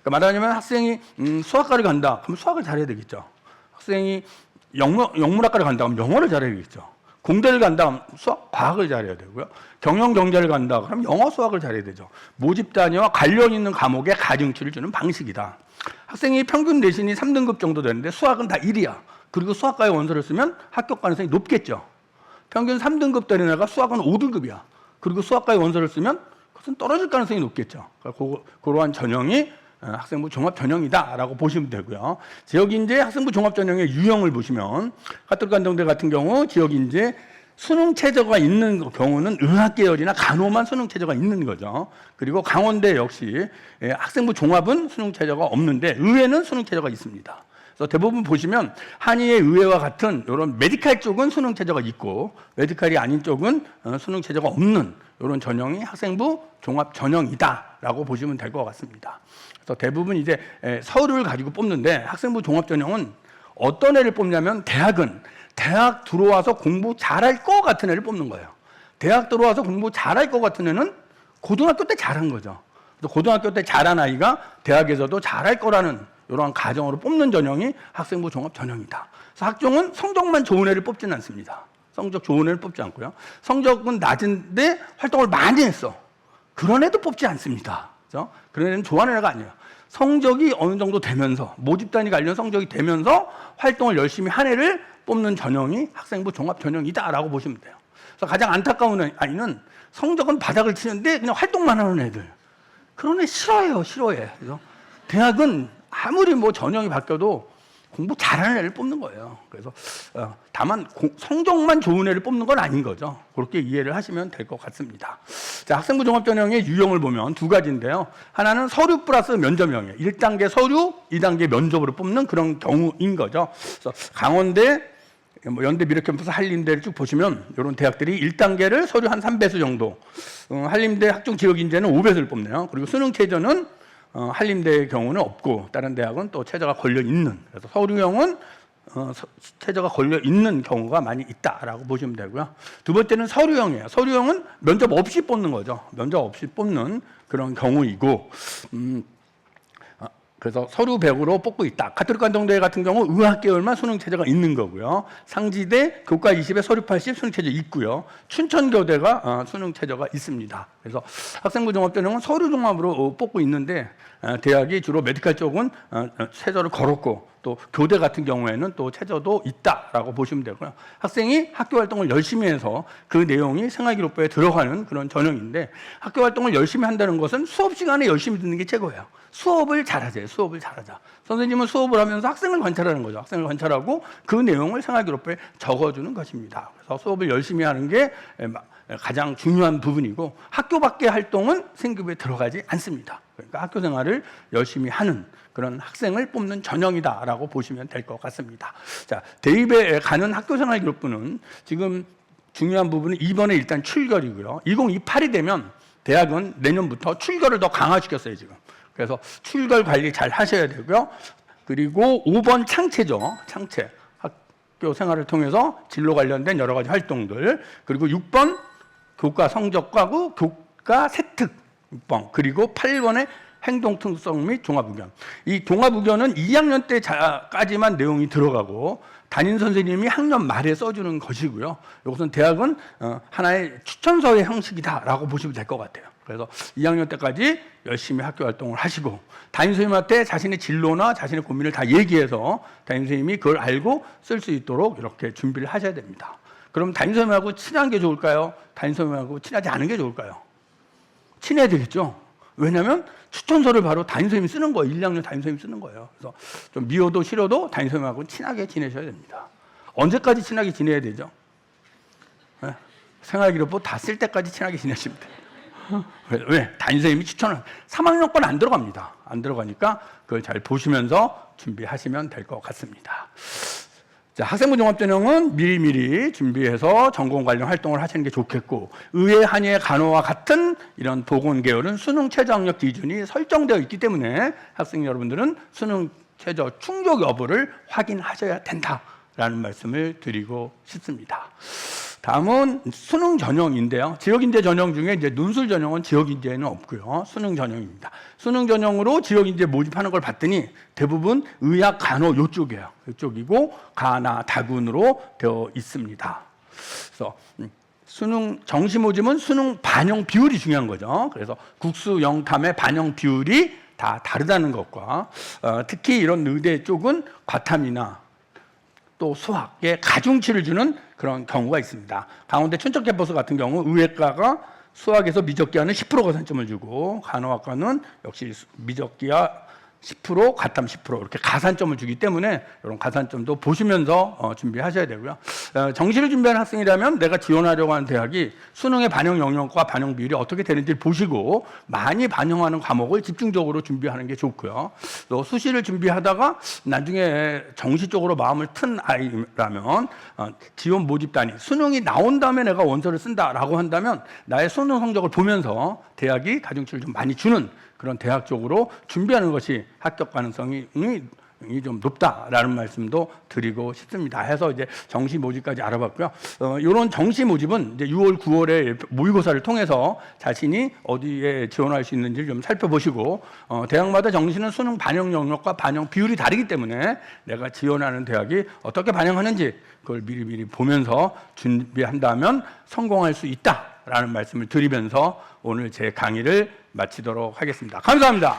[SPEAKER 3] 그러니까 말하자면 학생이 수학과를 간다. 그럼 수학을 잘해야 되겠죠. 학생이 영문학과를 간다 그러면 영어를 잘해야 되겠죠. 공대를 간다 그러면 수학, 과학을 잘해야 되고요. 경영 경제를 간다 그러면 영어, 수학을 잘해야 되죠. 모집 단위와 관련 있는 과목에 가중치를 주는 방식이다. 학생이 평균 내신이 3등급 정도 되는데 수학은 다 1이야. 그리고 수학과의 원서를 쓰면 합격 가능성이 높겠죠. 평균 3등급 되는 애가 수학은 5등급이야. 그리고 수학과의 원서를 쓰면 그것은 떨어질 가능성이 높겠죠. 그러니까 그러한 전형이 학생부 종합전형이다라고 보시면 되고요. 지역인재 학생부 종합전형의 유형을 보시면 카톨릭 관동대 같은 경우 지역인재 수능 최저가 있는 경우는 의학 계열이나 간호만 수능 최저가 있는 거죠. 그리고 강원대 역시 학생부 종합은 수능 최저가 없는데 의회는 수능 최저가 있습니다. 그래서 대부분 보시면 한의의 의회와 같은 이런 메디칼 쪽은 수능 최저가 있고 메디칼이 아닌 쪽은 수능 최저가 없는 이런 전형이 학생부 종합 전형이다라고 보시면 될 것 같습니다. 그래서 대부분 이제 서류를 가지고 뽑는데 학생부 종합 전형은 어떤 애를 뽑냐면 대학은 대학 들어와서 공부 잘할 것 같은 애를 뽑는 거예요. 대학 들어와서 공부 잘할 것 같은 애는 고등학교 때 잘한 거죠. 그래서 고등학교 때 잘한 아이가 대학에서도 잘할 거라는 이러한 가정으로 뽑는 전형이 학생부 종합 전형이다. 그래서 학종은 성적만 좋은 애를 뽑지는 않습니다. 성적 좋은 애를 뽑지 않고요. 성적은 낮은데 활동을 많이 했어. 그런 애도 뽑지 않습니다. 그렇죠? 그런 애는 좋아하는 애가 아니에요. 성적이 어느 정도 되면서 모집 단위 관련 성적이 되면서 활동을 열심히 한 애를 뽑는 전형이 학생부 종합 전형이다라고 보시면 돼요. 그래서 가장 안타까운 아이는 성적은 바닥을 치는데 그냥 활동만 하는 애들. 그런 애 싫어해요, 싫어해. 그래서 대학은 아무리 뭐 전형이 바뀌어도 공부 잘하는 애를 뽑는 거예요. 그래서 다만 성적만 좋은 애를 뽑는 건 아닌 거죠. 그렇게 이해를 하시면 될 것 같습니다. 자, 학생부 종합 전형의 유형을 보면 두 가지인데요. 하나는 서류 플러스 면접형이에요. 1단계 서류, 2단계 면접으로 뽑는 그런 경우인 거죠. 그래서 강원대, 연대, 미래캠퍼스, 한림대를 쭉 보시면 이런 대학들이 1단계를 서류 한 3배수 정도, 한림대 학종 지역인재는 5배수를 뽑네요. 그리고 수능 최저는 한림대의 경우는 없고 다른 대학은 또 최저가 걸려 있는, 그래서 서류형은 최저가 걸려 있는 경우가 많이 있다라고 보시면 되고요. 두 번째는 서류형이에요. 서류형은 면접 없이 뽑는 거죠. 면접 없이 뽑는 그런 경우이고, 그래서 서류 100으로 뽑고 있다. 가톨릭 관동대 같은 경우 의학 계열만 수능 최저가 있는 거고요. 상지대 교과 20에 서류 80 수능 최저 있고요. 춘천교대가 수능 최저가 있습니다. 그래서 학생부 종합 전형은 서류 종합으로 뽑고 있는데 대학이 주로 메디칼 쪽은 최저를 걸었고 또 교대 같은 경우에는 또 최저도 있다라고 보시면 되고요. 학생이 학교 활동을 열심히 해서 그 내용이 생활기록부에 들어가는 그런 전형인데 학교 활동을 열심히 한다는 것은 수업 시간에 열심히 듣는 게 최고예요. 수업을 잘하세요. 수업을 잘하자. 선생님은 수업을 하면서 학생을 관찰하는 거죠. 학생을 관찰하고 그 내용을 생활기록부에 적어주는 것입니다. 그래서 수업을 열심히 하는 게 가장 중요한 부분이고 학교 밖의 활동은 생기부에 들어가지 않습니다. 그러니까 학교 생활을 열심히 하는 그런 학생을 뽑는 전형이다라고 보시면 될 것 같습니다. 자, 대입에 가는 학교 생활 기록부는 지금 중요한 부분은 이번에 일단 출결이고요. 2028이 되면 대학은 내년부터 출결을 더 강화시켰어요, 지금. 그래서 출결 관리 잘 하셔야 되고요. 그리고 5번 창체죠. 창체. 학교 생활을 통해서 진로 관련된 여러 가지 활동들. 그리고 6번 교과 성적과고 교과 세특 6번. 그리고 8번의 행동 특성 및 종합 의견. 이 종합 의견은 2학년 때까지만 내용이 들어가고 담임 선생님이 학년 말에 써주는 것이고요. 이것은 대학은 하나의 추천서의 형식이다라고 보시면 될 것 같아요. 그래서 2학년 때까지 열심히 학교 활동을 하시고 담임 선생님한테 자신의 진로나 자신의 고민을 다 얘기해서 담임 선생님이 그걸 알고 쓸 수 있도록 이렇게 준비를 하셔야 됩니다. 그럼 담임 선생님하고 친한 게 좋을까요? 담임 선생님하고 친하지 않은 게 좋을까요? 친해야 되겠죠. 왜냐하면 추천서를 바로 담임 선생님이 쓰는 거예요. 1, 2학년 담임 선생님이 쓰는 거예요. 그래서 좀 미워도 싫어도 담임 선생님하고 친하게 지내셔야 됩니다. 언제까지 친하게 지내야 되죠? 네? 생활기록부 다 쓸 때까지 친하게 지내시면 돼요. 왜? 담임 선생님이 추천을 3학년 건 안 들어갑니다. 안 들어가니까 그걸 잘 보시면서 준비하시면 될 것 같습니다. 자, 학생부 종합전형은 미리미리 준비해서 전공 관련 활동을 하시는 게 좋겠고 의회, 한의회, 간호와 같은 이런 보건 계열은 수능 최저 학력 기준이 설정되어 있기 때문에 학생 여러분들은 수능 최저 충족 여부를 확인하셔야 된다라는 말씀을 드리고 싶습니다. 다음은 수능 전형인데요. 지역인재 전형 중에 이제 논술 전형은 지역인재는 없고요. 수능 전형입니다. 수능 전형으로 지역인재 모집하는 걸 봤더니 대부분 의학, 간호 이쪽이에요. 이쪽이고 가나 다군으로 되어 있습니다. 그래서 수능 정시 모집은 수능 반영 비율이 중요한 거죠. 그래서 국수, 영탐의 반영 비율이 다 다르다는 것과 특히 이런 의대 쪽은 과탐이나 또 수학에 가중치를 주는 그런 경우가 있습니다. 강원대 춘천 캠퍼스 같은 경우 의외과가 수학에서 미적기하는 10% 가산점을 주고 간호학과는 역시 미적기와 10%, 가탐 10% 이렇게 가산점을 주기 때문에 이런 가산점도 보시면서 준비하셔야 되고요. 정시를 준비하는 학생이라면 내가 지원하려고 하는 대학이 수능의 반영 영역과 반영 비율이 어떻게 되는지 보시고 많이 반영하는 과목을 집중적으로 준비하는 게 좋고요. 또 수시를 준비하다가 나중에 정시 쪽으로 마음을 튼 아이라면 지원 모집 단위, 수능이 나온 다음에 내가 원서를 쓴다라고 한다면 나의 수능 성적을 보면서 대학이 가중치를 좀 많이 주는 그런 대학 쪽으로 준비하는 것이 합격 가능성이 좀 높다라는 말씀도 드리고 싶습니다. 해서 이제 정시 모집까지 알아봤고요. 이런 정시 모집은 이제 6월, 9월에 모의고사를 통해서 자신이 어디에 지원할 수 있는지를 좀 살펴보시고 대학마다 정시는 수능 반영 영역과 반영 비율이 다르기 때문에 내가 지원하는 대학이 어떻게 반영하는지 그걸 미리미리 보면서 준비한다면 성공할 수 있다라는 말씀을 드리면서 오늘 제 강의를 마치도록 하겠습니다. 감사합니다.